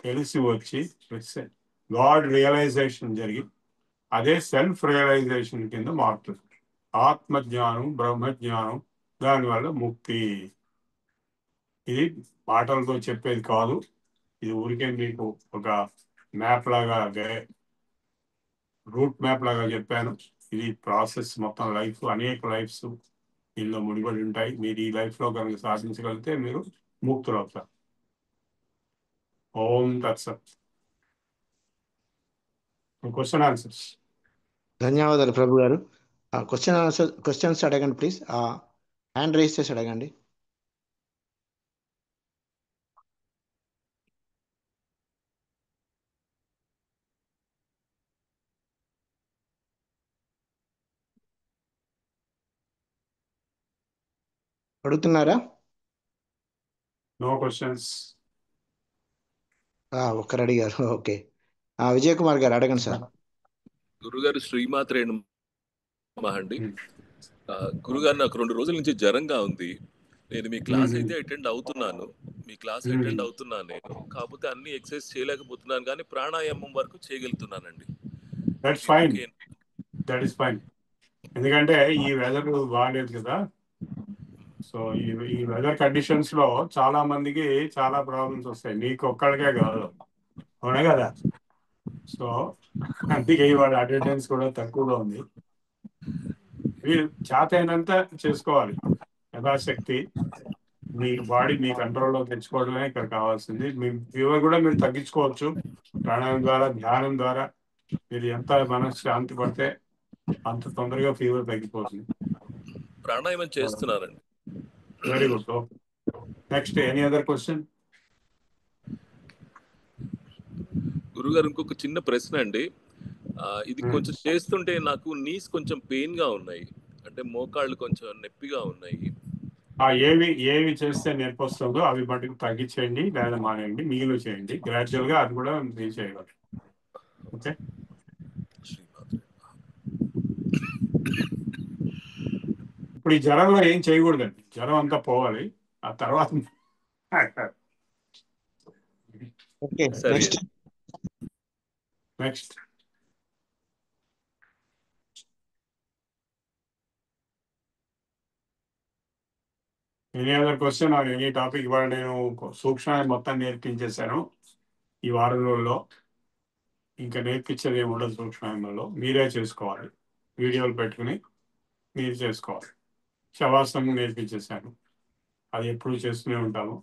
తెలిసి వచ్చి గాడ్ రియలైజేషన్ జరిగి అదే సెల్ఫ్ రియలైజేషన్ కింద మారుతుంది. ఆత్మజ్ఞానం, బ్రహ్మజ్ఞానం, దానివల్ల ముక్తి. ఇది మాటలతో చెప్పేది కాదు, ఇది ఊరికే మీకు ఒక మ్యాప్ లాగా, రూట్ మ్యాప్ లాగా చెప్పాను. ఇది ప్రాసెస్, మొత్తం లైఫ్, అనేక లైఫ్స్ దీనిలో ముడిపడి ఉంటాయి. మీరు ఈ లైఫ్ లో కనుక సాధించగలిగితే మీరు ముక్తులు అవుతారు. ఓం తత్సత్. Question answers. ధన్యవాదాలు ప్రభు గారు. క్వశ్చన్స్ అడగండి ప్లీజ్. హ్యాండ్ రైజ్ చేసి అడగండి. అడుగుతున్నారా? No questions. ఒక్కరు అడిగారు. ఓకే, విజయ్ కుమార్ గారు అడగండి సార్. గురుగారు శ్రీమాత్రే నమః అండి. గురుగారు, నాకు 2 రోజుల నుంచి జ్వరంగా ఉంది. నేను మీ క్లాస్ అయితే అటెండ్ అవుతున్నాను, నేను. కాకపోతే అన్ని ఎక్సర్సైజ్ చేయలేకపోతున్నాను, కానీ ప్రాణాయామం వరకు చేయగలుగుతున్నానండి. That's fine, that is fine. ఎందుకంటే ఈ వెదర్ బాగాలేదు కదా. సో ఈ వెదర్ కండిషన్స్ లో చాలా మందికి చాలా ప్రాబ్లమ్స్ వస్తాయి, నీకు ఒక్కడికే కాదు, అవునా కదా. సో అందుకే ఇవాళ అటెండెన్స్ కూడా తక్కువగా ఉంది. మీరు చేత అయినంత చేసుకోవాలి, యథాశక్తి. మీ బాడీ మీ కంట్రోల్లో తెచ్చుకోవడమే ఇక్కడ కావాల్సింది. మీ ఫీవర్ కూడా మీరు తగ్గించుకోవచ్చు ప్రాణాయామం ద్వారా, ధ్యానం ద్వారా. మీరు ఎంత మనశ్శాంతి పడితే అంత తొందరగా ఫీవర్ తగ్గిపోతుంది. ప్రాణాయామం చేస్తున్నానండి. Very good. Next, any other question? గురుగారు, ఇంకొక చిన్న ప్రశ్న అండి. ఇది కొంచెం చేస్తుంటే నాకు నీస్ కొంచెం పెయిన్ గా ఉన్నాయి, అంటే మోకాళ్ళు కొంచెం నొప్పిగా ఉన్నాయి. ఏవి చేస్తే నొప్పి వస్తుందో అవి మటుకు తగ్గించేయండి, లేదా మానేయండి, మిగిలిన చేయండి. గ్రాడ్యువల్ గా అది కూడా మీరు చేయగలరు. ఓకే. ఇప్పుడు ఈ జ్వరంలో ఏం చేయకూడదండి, జ్వరం అంతా పోవాలి, ఆ తర్వాత okay, next. Any other question or any topic? ఇవాళ నేను సూక్ష్మాన్ని మొత్తం నేర్పించేశాను ఈ వారం రోజుల్లో. ఇంకా నేర్పించేది ఏమి ఉండదు సూక్ష్మాయంలో, మీరే చేసుకోవాలి. వీడియోలు పెట్టుకుని మీరు చేసుకోవాలి. శవాసనం నేర్పించేశాను, అది ఎప్పుడు చేస్తూనే ఉంటాము.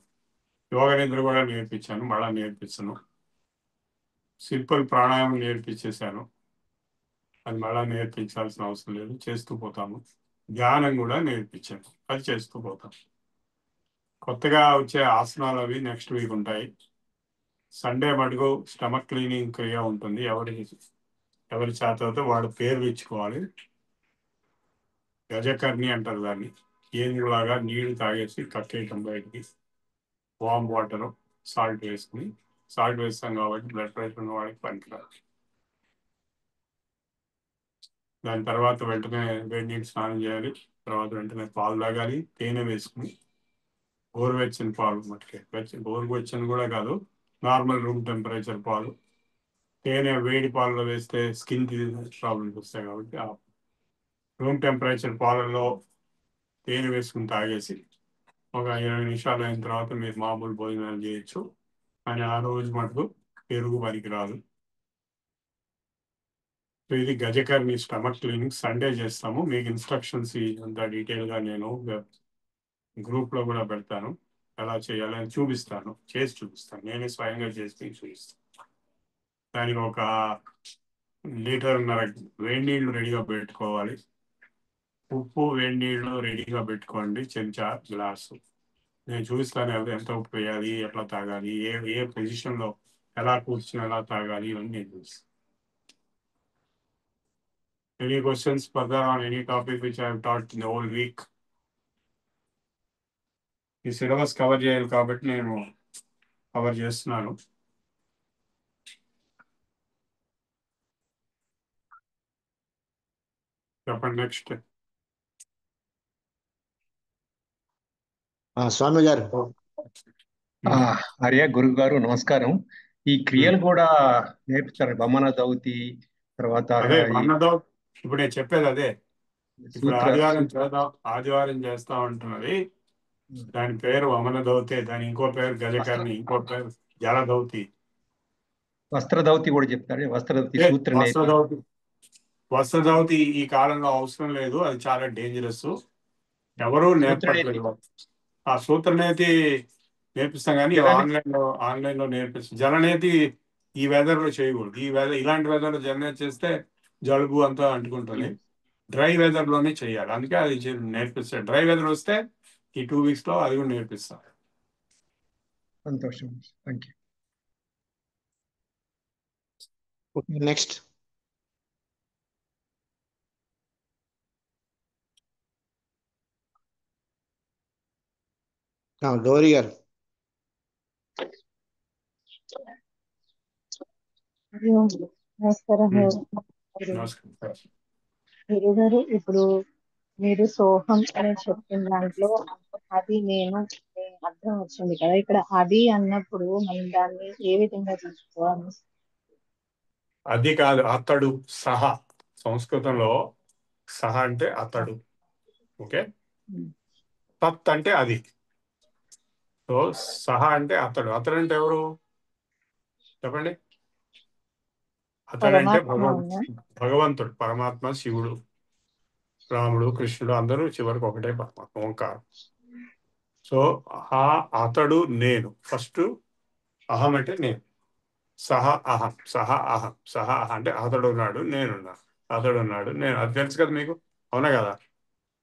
యోగ నిద్ర కూడా నేర్పించాను, మళ్ళా నేర్పిస్తాను. సింపుల్ ప్రాణాయామం నేర్పించేశాను, అది మళ్ళా నేర్పించాల్సిన అవసరం లేదు, చేస్తూ పోతాము. ధ్యానం కూడా నేర్పించాను, అది చేస్తూ పోతాం. కొత్తగా వచ్చే ఆసనాలు అవి నెక్స్ట్ వీక్ ఉంటాయి. సండే మటుకు స్టమక్ క్లీనింగ్ క్రియ ఉంటుంది. ఎవరి చేతతో వాడు పేర్లు ఇచ్చుకోవాలి. గజకర్ణి అంటారు దాన్ని. ఏనుగులాగా నీళ్లు తాగేసి కక్కేయటం బయటికి, వామ్ వాటర్, సాల్ట్ వేసుకుని. సాల్ట్ వేస్తాం కాబట్టి బ్లడ్ ప్రెషర్ ఉన్న వాడికి పనికిరాదు. దాని తర్వాత వెంటనే వేడి నీళ్ళు స్నానం చేయాలి. తర్వాత వెంటనే పాలు తాగాలి, తేనె వేసుకుని. గోరువెచ్చని పాలు మట్టుకే, గోరువెచ్చని కూడా కాదు, నార్మల్ రూమ్ టెంపరేచర్ పాలు. తేనె వేడి పాలలో వేస్తే స్కిన్ ప్రాబ్లమ్స్ వస్తాయి కాబట్టి ఆ రూమ్ టెంపరేచర్ పాలలో తేనె వేసుకుని తాగేసి ఒక 20 నిమిషాలు అయిన తర్వాత మీరు మామూలు భోజనాలు చేయొచ్చు. కానీ ఆ రోజు మటుకు పెరుగు పనికిరాదు. సో ఇది గజకర్ణి స్టమక్ క్లీనింగ్. సండే చేస్తాము. మీకు ఇన్స్ట్రక్షన్స్ అంతా డీటెయిల్గా నేను గ్రూప్లో కూడా పెడతాను. ఎలా చేయాలని చూపిస్తాను, చేసి చూపిస్తాను. నేనే స్వయంగా చేసి చూపిస్తాను. దానికి ఒక 1.5 లీటర్ వేడి నీళ్లు రెడీగా పెట్టుకోవాలి. ఉప్పు, వేడి నీళ్లు రెడీగా పెట్టుకోండి, చెంచా, గ్లాసు. నేను చూపిస్తాను ఎంత ఉప్పు వేయాలి, ఎట్లా తాగాలి, ఏ పొజిషన్లో ఎలా కూర్చుని ఎలా తాగాలి, ఇవన్నీ నేను చూపిస్తాను. Any questions further on any topic which I have taught in the whole week? ఈ సిలబస్ కవర్ చేయాలి కాబట్టి నేను కవర్ చేస్తున్నాను. చెప్పండి నెక్స్ట్. స్వామి గారు. ఆర్య గురువు గారు నమస్కారం. ఈ క్రియలు కూడా నేర్పుతారు, బొమ్మన దౌతి తర్వాత అదే ఇప్పుడు నేను చెప్పేది అదే. ఇప్పుడు ఆదివారం చేస్తా ఉంటున్నది. దాని పేరు వమన దౌతి, దాని ఇంకో పేరు గజకర్ణి, ఇంకో పేరు జల దౌతి. వస్త్ర దౌతి కూడా చెప్తారు. వస్త్ర దౌతి ఈ కాలంలో అవసరం లేదు, అది చాలా డేంజరస్, ఎవరు నేర్పట్లేదు. ఆ సూత్రనేతి నేర్పిస్తాం కానీ ఆన్లైన్ లో నేర్పిస్తాం. జలనేతి ఈ వెదర్ లో చేయకూడదు. ఇలాంటి వెదర్ లో జలనేతి చేస్తే జలుబు అంతా అంటుకుంటుంది. డ్రై వెదర్ లోనే చేయాలి. అందుకే అది నేర్పిస్తాడు. డ్రై వెదర్ వస్తే ఈ 2 weeks లో అది కూడా నేర్పిస్తాం. సంతోషం. Thank you. నెక్స్ట్. గౌరీ గారు. నమస్కారం గురువు గారు. ఇప్పుడు మీరు సోహం అని చెప్పిన దాంట్లో అది నేను అర్థం వచ్చింది కదా. ఇక్కడ అది అన్నప్పుడు మనం దాన్ని ఏ విధంగా తీసుకోవాలి? అది కాదు, అతడు, సహ. సంస్కృతంలో సహ అంటే అతడు. ఓకే, తత్ అంటే అది. సో సహ అంటే అతడు. అతడు అంటే ఎవరు చెప్పండి? అతడంటే భగవంతుడు, పరమాత్మ, శివుడు, రాముడు, కృష్ణుడు అందరూ చివరికి ఒకటే పరమాత్మ, ఓంకారం. సో అతడు నేను. ఫస్ట్ అహం అంటే నేను. సహ అహం, సహ అహం, సహ అంటే అతడు ఉన్నాడు, నేనున్నాను. అతడు ఉన్నాడు, నేను. అది తెలుసు కదా మీకు, అవునా కదా?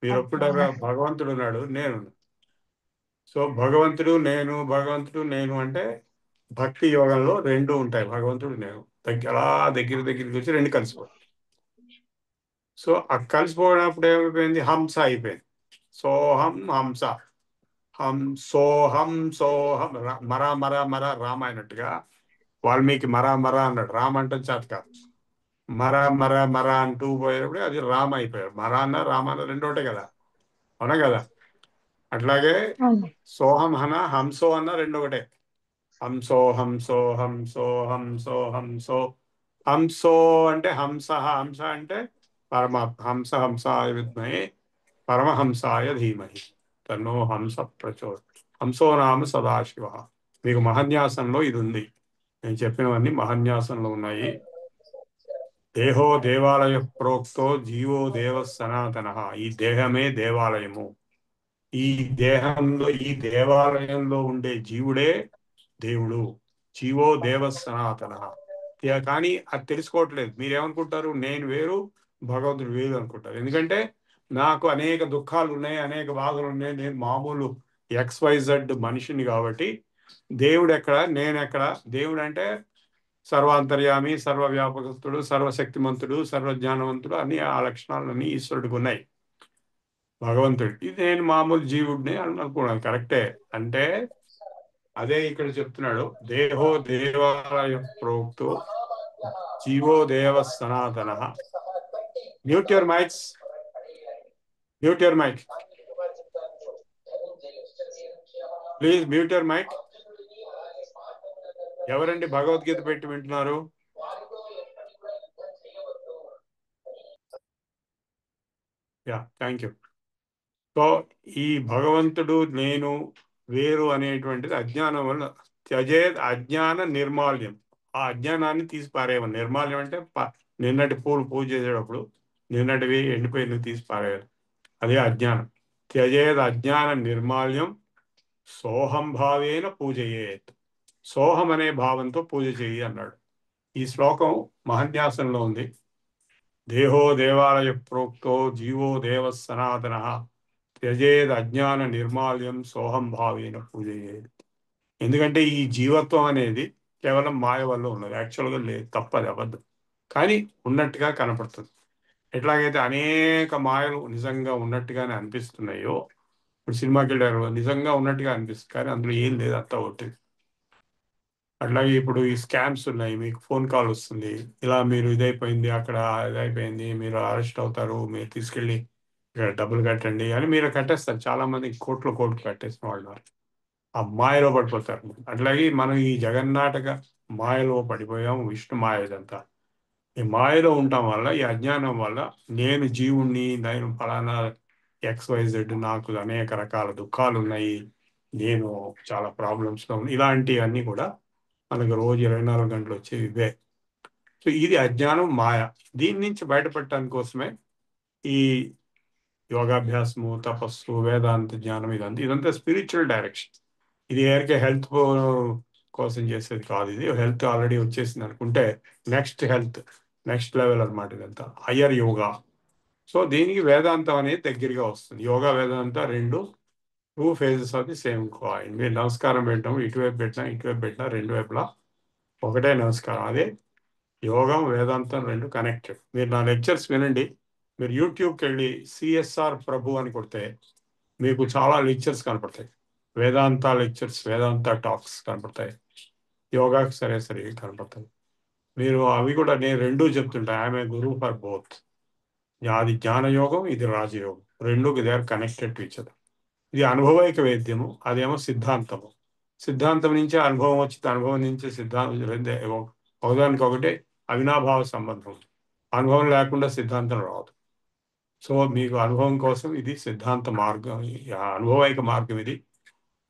మీరు ఒప్పుకుంటారా? భగవంతుడు ఉన్నాడు, నేనున్నాను. సో భగవంతుడు నేను, భగవంతుడు నేను అంటే భక్తి యోగంలో రెండు ఉంటాయి. భగవంతుడు నేను అలా దగ్గరికి వచ్చి రెండు కలిసిపోయి. సో ఆ కలిసిపోయినప్పుడు ఏమైపోయింది? హంస అయిపోయింది. సోహం హంస. సోహం మరా మరా మరా రామ అయినట్టుగా వాల్మీకి మరా మరా అన్నాడు. రామ అంటే చేత కాదు. మరా మరా మరా అంటూ పోయేటప్పుడు అది రామ అయిపోయాడు. మరా అన్న రామ అన్న రెండు ఒకటే కదా, అవునా కదా? అట్లాగే సోహం అన్న హంసో అన్న రెండు ఒకటే. హంసో హంసో హంసో హంసో హంసో. హంసో అంటే హంస. హంస అంటే పరమాత్మ. హంస హంసాయ విద్మహే పరమహంసాయ ధీమహి తన్నో హంస ప్రచోదయాత్. హంసో నామ సదాశివ. మీకు మహాన్యాసంలో ఇది ఉంది. నేను చెప్పినవన్నీ మహాన్యాసంలో ఉన్నాయి. దేహో దేవాలయ ప్రోక్తో జీవో దేవ సనాతన. ఈ దేహమే దేవాలయము. ఈ దేవాలయంలో ఉండే జీవుడే దేవుడు. జీవో దేవ సనాతన. కానీ అది తెలుసుకోవట్లేదు. మీరేమనుకుంటారు? నేను వేరు, భగవంతుడు వేరు అనుకుంటారు. ఎందుకంటే నాకు అనేక దుఃఖాలు ఉన్నాయి, అనేక బాధలు ఉన్నాయి. నేను మామూలు XYZ మనిషిని కాబట్టి దేవుడు ఎక్కడ, నేను ఎక్కడ? దేవుడు అంటే సర్వాంతర్యామి, సర్వవ్యాపకస్తుడు, సర్వశక్తిమంతుడు, సర్వజ్ఞానవంతుడు అని ఆ లక్షణాలన్నీ ఈశ్వరుడికి ఉన్నాయి. భగవంతుడు ఇది నేను మామూలు జీవుడిని అనుకున్నాను. కరెక్టే. అంటే అదే ఇక్కడ చెప్తున్నాడు. దేహో దేవాలయ ప్రోక్తో జీవో దేవ సనాతన. Mute your mikes. Mute your mike please. Mute your mike. ఎవరండి భగవద్గీత పెట్టి వింటున్నారు? Thank you. సో ఈ భగవంతుడు నేను వేరు అనేటువంటిది అజ్ఞానం వల్ల. త్యజేత్ అజ్ఞాన నిర్మాల్యం. ఆ అజ్ఞానాన్ని తీసి పారేయాలి. నిర్మాల్యం అంటే నిన్నటి పూజ చేసేటప్పుడు నిన్నటివి ఎండిపోయినవి తీసి పారేయాలి. అదే అజ్ఞానం. త్యజేత్ అజ్ఞాన నిర్మాల్యం సోహం భావేన పూజయేత్. సోహం అనే భావంతో పూజ చేయి అన్నాడు. ఈ శ్లోకం మహాన్యాసంలో ఉంది. దేహో దేవాలయ ప్రోక్తో జీవో దేవ సనాతన త్యజేద్ అజ్ఞాన నిర్మాల్యం సోహం భావేన పూజయేత్. ఎందుకంటే ఈ జీవత్వం అనేది కేవలం మాయ వల్ల ఉన్నది. యాక్చువల్గా లేదు, తప్పది, అబద్ధం. కానీ ఉన్నట్టుగా కనపడుతుంది. ఎట్లాగైతే అనేక మాయలు నిజంగా ఉన్నట్టుగానే అనిపిస్తున్నాయో ఇప్పుడు సినిమాకి వెళ్ళారు నిజంగా ఉన్నట్టుగా అనిపిస్తుంది, కానీ అందులో ఏం లేదు, అంతా ఒకటి. అట్లాగే ఇప్పుడు ఈ స్కామ్స్ ఉన్నాయి, మీకు ఫోన్ కాల్ వస్తుంది, ఇలా మీరు ఇదైపోయింది, అక్కడ ఇదైపోయింది, మీరు అరెస్ట్ అవుతారు, మీరు తీసుకెళ్ళి ఇక్కడ డబ్బులు కట్టండి అని మీరు కట్టేస్తారు. చాలా మంది కోట్లు కట్టేసిన వాళ్ళు ఉన్నారు. ఆ మాయలో పడిపోతారు. అట్లాగే మనం ఈ జగన్నాటక మాయలో పడిపోయాం. విష్ణు మాయ ఇదంతా. ఈ మాయలో ఉండటం వల్ల, ఈ అజ్ఞానం వల్ల నేను జీవుణ్ణి, నేను ఫలానా XYZ, నాకు అనేక రకాల దుఃఖాలు ఉన్నాయి, నేను చాలా ప్రాబ్లమ్స్లో ఉన్నాయి, ఇలాంటివన్నీ కూడా మనకు రోజు 24 గంటలు వచ్చేవి ఇవే. సో ఇది అజ్ఞానం, మాయ. దీని నుంచి బయటపడటానికి కోసమే ఈ యోగాభ్యాసము, తపస్సు, వేదాంత జ్ఞానం, ఇదంతా స్పిరిచువల్ డైరెక్షన్. ఇది ఎవరికి హెల్త్ కోసం చేసేది కాదు. ఇది హెల్త్ ఆల్రెడీ వచ్చేసింది అనుకుంటే నెక్స్ట్ లెవెల్ అనమాట. ఇదంతా హయ్యర్ యోగా. సో దీనికి వేదాంతం అనేది దగ్గరగా వస్తుంది. యోగా వేదాంత రెండు phases of the same coin. మీరు నమస్కారం పెట్టడం ఇటువైపు పెట్టినా రెండు వైపులా ఒకటే నమస్కారం. అదే యోగం వేదాంతం రెండు కనెక్టెడ్. మీరు నా లెక్చర్స్ వినండి. మీరు యూట్యూబ్కి వెళ్ళి CSR ప్రభు అని కొడితే మీకు చాలా లెక్చర్స్ కనపడతాయి. వేదాంత లెక్చర్స్, వేదాంత టాక్స్ కనపడతాయి. యోగాకి సరే కనపడతాయి. మీరు అవి కూడా నేను రెండూ చెప్తుంటాను. I'm a guru for both. అది జ్ఞానయోగం, ఇది రాజయోగం. రెండుకి they are connected to each other. ఇది అనుభవైక వేద్యము, అదేమో సిద్ధాంతము. సిద్ధాంతం నుంచి అనుభవం వచ్చింది, అనుభవం నుంచి సిద్ధాంతం, ఒకదానికి ఒకటి అవినాభావ సంబంధం. అనుభవం లేకుండా సిద్ధాంతం రాదు. సో మీకు అనుభవం కోసం ఇది సిద్ధాంత మార్గం, అనుభవైక మార్గం. ఇది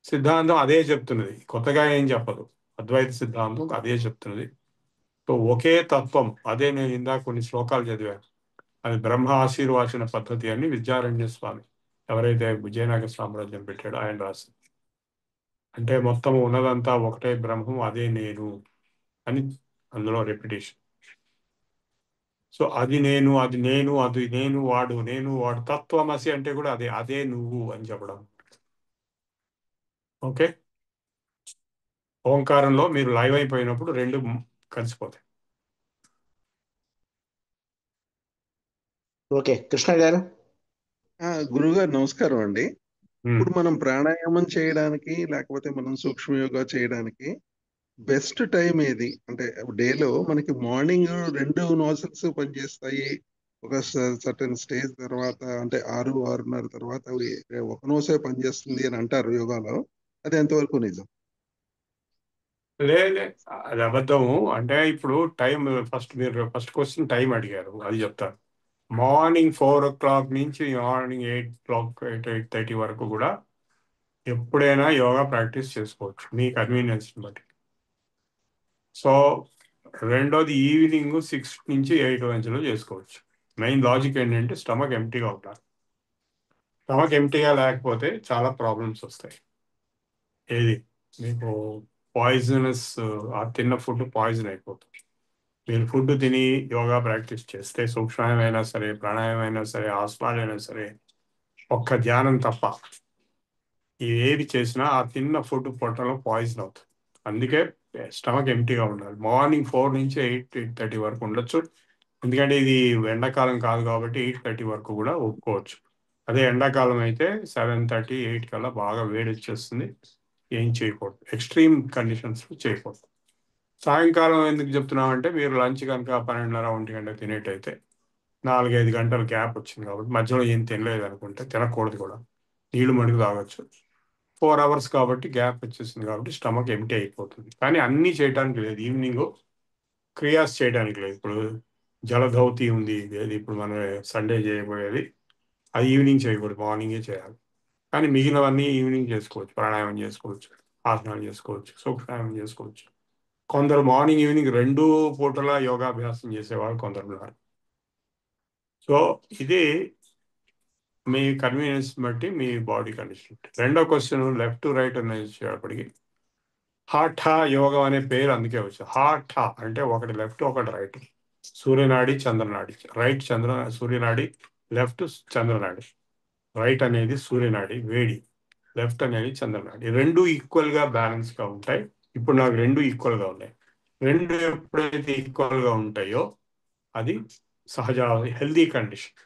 సిద్ధాంతం అదే చెప్తున్నది, కొత్తగా ఏం చెప్పదు. అద్వైత సిద్ధాంతం అదే చెప్తున్నది. సో ఒకే తత్వం, అదే నేను ఇందాక కొన్ని శ్లోకాలు చదివాను. అది బ్రహ్మ ఆశీర్వాచన పద్ధతి అని విద్యారణ్య స్వామి, ఎవరైతే విజయనగర సామ్రాజ్యం పెట్టాడో ఆయన రాసింది. అంటే మొత్తం ఉన్నదంతా ఒకటే బ్రహ్మం, అదే నేను అని అందులో రెపిటేషన్. సో అది నేను వాడు తత్వమసి అంటే కూడా అదే నువ్వు అని చెప్పడం. ఓకే, ఓంకారంలో మీరు లైవ్ అయిపోయినప్పుడు రెండు కలిసిపోతాయి. ఓకే, కృష్ణ గారు. గురుగారు నమస్కారం అండి. ఇప్పుడు మనం ప్రాణాయామం చేయడానికి లేకపోతే మనం సూక్ష్మయోగా చేయడానికి బెస్ట్ టైం ఏది? అంటే డేలో మనకి మార్నింగ్ 2 నోసల్స్ పనిచేస్తాయి, ఒక సర్టన్ స్టేజ్ తర్వాత, అంటే 6-6:30 తర్వాత ఒక నోసే పనిచేస్తుంది అని అంటారు యోగాలో. అది ఎంతవరకు నిజం? లేదు, అది అబద్ధము. అంటే ఇప్పుడు టైం మీరు ఫస్ట్ క్వశ్చన్ టైం అడిగారు, అది చెప్తాను. మార్నింగ్ 4 o'clock నుంచి మార్నింగ్ 8 o'clock 8:30 వరకు కూడా ఎప్పుడైనా యోగా ప్రాక్టీస్ చేసుకోవచ్చు, మీ కన్వీనియన్స్ని బట్టి. సో రెండోది ఈవినింగ్ 6 నుంచి 8 మధ్యలో చేసుకోవచ్చు. మెయిన్ లాజిక్ ఏంటంటే స్టమక్ ఎంటీగా ఉండాలి. స్టమక్ ఎంటీగా లేకపోతే చాలా ప్రాబ్లమ్స్ వస్తాయి. ఏది మీకు పాయిజనస్, ఆ తిన్న ఫుడ్ పాయిజన్ అయిపోతుంది. మీరు ఫుడ్ తిని యోగా ప్రాక్టీస్ చేస్తే, సూక్ష్మాయం అయినా సరే, ప్రాణాయామం అయినా సరే, ఆసనాలు అయినా సరే, ఒక్క ధ్యానం తప్ప ఏది చేసినా ఆ తిన్న ఫుడ్ పొట్టలో పాయిజన్ అవుతుంది. అందుకే స్టమక్ ఎంటీగా ఉండాలి. మార్నింగ్ 4 నుంచి 8-8:30 వరకు ఉండొచ్చు. ఎందుకంటే ఇది ఎండాకాలం కాదు కాబట్టి 8:30 వరకు కూడా ఒప్పుకోవచ్చు. అదే ఎండాకాలం అయితే 7:30-8 కల్లా బాగా వేడి వచ్చేస్తుంది, ఏం చేయకూడదు, ఎక్స్ట్రీమ్ కండిషన్స్ చేయకూడదు. సాయంకాలం ఎందుకు చెప్తున్నామంటే, మీరు లంచ్ కనుక 12:30-1 గంట తినేటైతే 4-5 గంటల గ్యాప్ వచ్చింది కాబట్టి, మధ్యలో ఏం తినలేదు అనుకుంటే తినకూడదు కూడా, నీళ్లు మడుగు తాగొచ్చు. 4 hours కాబట్టి గ్యాప్ వచ్చేసింది కాబట్టి స్టమక్ ఎంటీ అయిపోతుంది. కానీ అన్నీ చేయడానికి లేదు. ఈవినింగ్ క్రియాస్ చేయడానికి లేదు. ఇప్పుడు జలధౌతి ఉంది, ఇది ఇప్పుడు మనం సండే చేయబోయేది, అది ఈవినింగ్ చేయకూడదు, మార్నింగే చేయాలి. కానీ మిగిలినవన్నీ ఈవినింగ్ చేసుకోవచ్చు. ప్రాణాయామం చేసుకోవచ్చు, ఆసనాలు చేసుకోవచ్చు, సూక్ష్మాయామం చేసుకోవచ్చు. కొందరు మార్నింగ్ ఈవినింగ్ 2 పూటల యోగాభ్యాసం చేసేవాళ్ళు కొందరు ఉన్నారు. సో ఇది మీ కన్వీనియన్స్ బట్టి, మీ బాడీ కండిషన్. రెండో క్వశ్చన్ లెఫ్ట్ టు రైట్ అనేప్పటికి, హాఠా యోగం అనే పేరు అందుకే వచ్చింది. హాఠా అంటే ఒకటి లెఫ్ట్ ఒకటి రైట్. సూర్యనాడి చంద్రనాడి. రైట్ సూర్యనాడి, లెఫ్ట్ చంద్రనాడి. రైట్ అనేది సూర్యనాడి వేడి, లెఫ్ట్ అనేది చంద్రనాడి. రెండు ఈక్వల్గా బ్యాలెన్స్గా ఉంటాయి. ఇప్పుడు నాకు రెండు ఈక్వల్గా ఉన్నాయి. రెండు ఎప్పుడైతే ఈక్వల్గా ఉంటాయో అది సహజ హెల్దీ కండిషన్.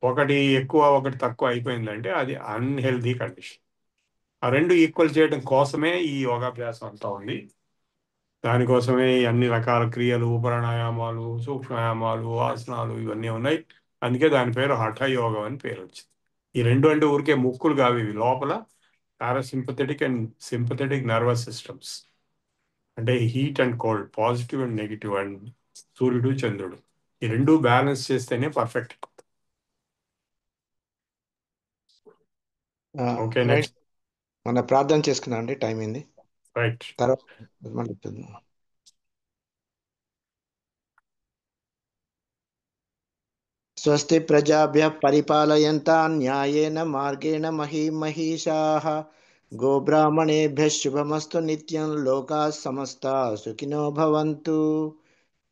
ఒకటి ఎక్కువ ఒకటి తక్కువ అయిపోయిందంటే అది అన్హెల్దీ కండిషన్. ఆ రెండు ఈక్వల్ చేయడం కోసమే ఈ యోగాభ్యాసం అంతా ఉంది. దానికోసమే ఈ అన్ని రకాల క్రియలు, ప్రాణాయామాలు, సూక్ష్మాయామాలు, ఆసనాలు ఇవన్నీ ఉన్నాయి. అందుకే దాని పేరు హఠ యోగం అని పేరు వచ్చింది. ఈ రెండు అంటే ఊరికే ముక్కులు కావు, ఇవి లోపల parasympathetic and sympathetic nervous systems, అంటే heat and cold, positive and negative, and సూర్యుడు చంద్రుడు ఈ రెండు బ్యాలెన్స్ చేస్తేనే పర్ఫెక్ట్. Okay, right. నెక్స్ట్. మన ప్రార్థన చేసుకుందాం అండి, టైం అయింది. రైట్. తర్వాత మళ్ళీ చూద్దాం. స్వస్తి ప్రజాభ్య పరిపాలయంతాం న్యాయేన మార్గేణ మహీమహీషాః గోబ్రాహ్మణేభ్యः శుభమస్తు నిత్యం లోకాः సమస్తాः సుఖినో భవంతు.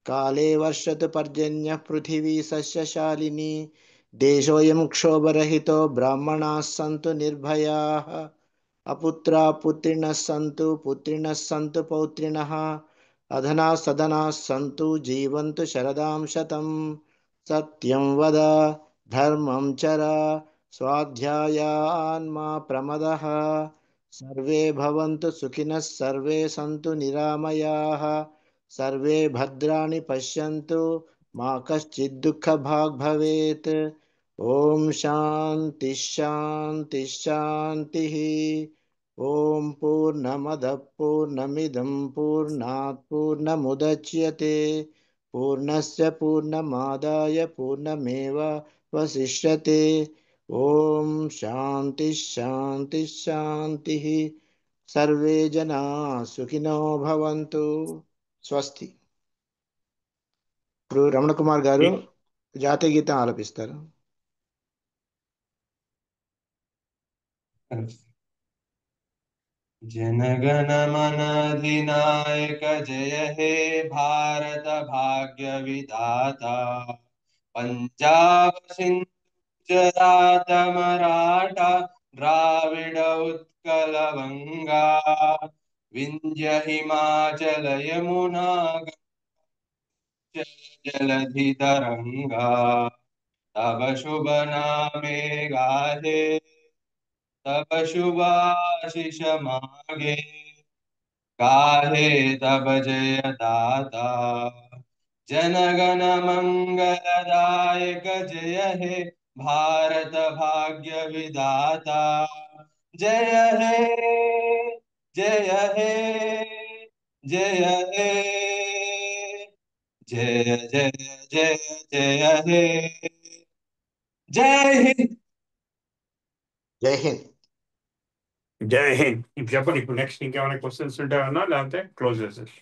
కాలే వర్షతు పర్జన్యః పృథివీ సస్యశాలిని దేశోऽयं క్షోభరహితో బ్రాహ్మణాः సంతు నిర్భయాः అపుత్రా పుత్రిణः సంతు పుత్రిణः సంతు పౌత్రిణः అధనా సదనా సంతు జీవంతు శరదాం శతం. సత్యం వద ధర్మం చర స్వాధ్యాయాన్ మా ప్రమదః. సర్వే భవంతు సుఖినః సర్వే సంతు నిరామయాః సర్వే భద్రాణి పశ్యంతు మా కశ్చిద్ దుఃఖభాగ్ భవేత్. ఓం శాంతి శాంతి శాంతి. ఓం పూర్ణమద పూర్ణమిదం పూర్ణాత్ పూర్ణముదచ్యతే పూర్ణస్య పూర్ణమాదాయ పూర్ణమేవావశిష్యతే. ఓం శాంతి శాంతి శాంతి. సర్వే జనా సుఖినో భవంతు. స్వస్తి. ఇప్పుడు రమణ కుమార్ గారు జాతీయ గీతం ఆలపిస్తారు. जनगण मन अधिनायक जय हे भारत भाग्य विधाता पंजाब सिंधु गुजरात मराठा द्राविड उत्कल गंगा विंध्य हिमाचल यमुना जलधि तरंगा तब शुभ नामे गाहे तब शुभाशिष मागे गाहे तब जय दाता जनगण मंगलदायक जय हे भारत भाग्य विधाता जय हे जय हे जय हे जय जय जय जय हे जय हिंद. జై హింద్. జై హింద్. ఇప్పుడు చెప్పండి, ఇప్పుడు నెక్స్ట్ ఇంకేమైనా క్వశ్చన్స్ ఉంటాయన్నా లేకపోతే క్లోజ్ చేసేసి.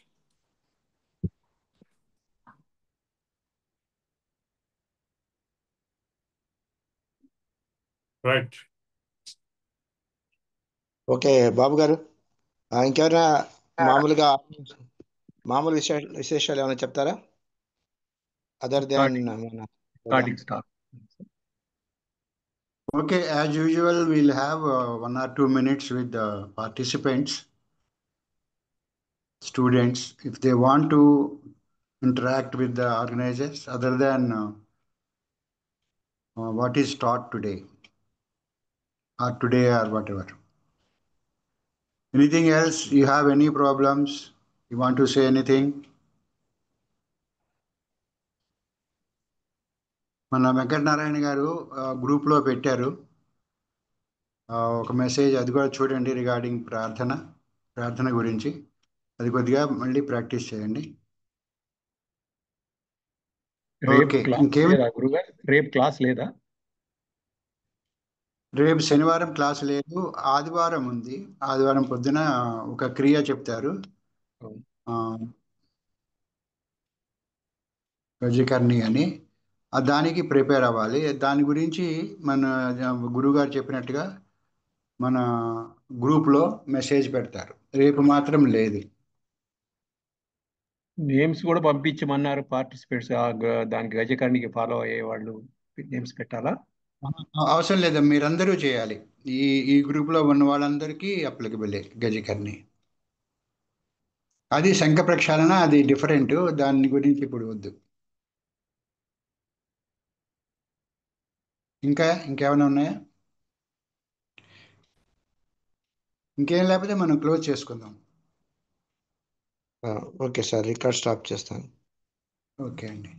రైట్. ఓకే బాబు గారు, ఇంకెవరైనా మామూలుగా మామూలు విశేషాలు ఏమైనా చెప్తారా? Other than starting start. Okay, as usual, we'll have 1 or 2 minutes with the participants, students, if they want to interact with the organizers other than what is taught today or whatever. Anything else? You have any problems? You want to say anything? మన వెంకటనారాయణ గారు గ్రూప్లో పెట్టారు ఒక message, అది కూడా చూడండి, regarding ప్రార్థన గురించి. అది కొద్దిగా మళ్ళీ ప్రాక్టీస్ చేయండి. ఓకే, ఇంకేం? గురుగారు రేపు క్లాస్ లేదా? రేపు శనివారం క్లాస్ లేదు, ఆదివారం ఉంది. ఆదివారం పొద్దున ఒక క్రియ చెప్తారు, గజకర్ణి అని. దానికి ప్రిపేర్ అవ్వాలి. దాని గురించి మన గురువుగారు చెప్పినట్టుగా మన గ్రూప్లో మెసేజ్ పెడతారు. రేపు మాత్రం లేదు. నేమ్స్ కూడా పంపించమన్నారు పార్టిసిపేట్స్. దానికి గజకర్ణికి ఫాలో అయ్యే వాళ్ళు నేమ్స్ పెట్టాలా? అవసరం లేదు, మీరందరూ చేయాలి. ఈ గ్రూప్లో ఉన్న వాళ్ళందరికీ అప్లికబుల్ గజకర్ణి. అది శంఖ ప్రక్షాళన, అది డిఫరెంట్, దాని గురించి ఇప్పుడు వద్దు. ఇంకేమైనా ఉన్నాయా? ఇంకేం లేకపోతే మనం క్లోజ్ చేసుకుందాం. ఓకే సార్, రికార్డ్ స్టాప్ చేస్తాను. ఓకే అండి.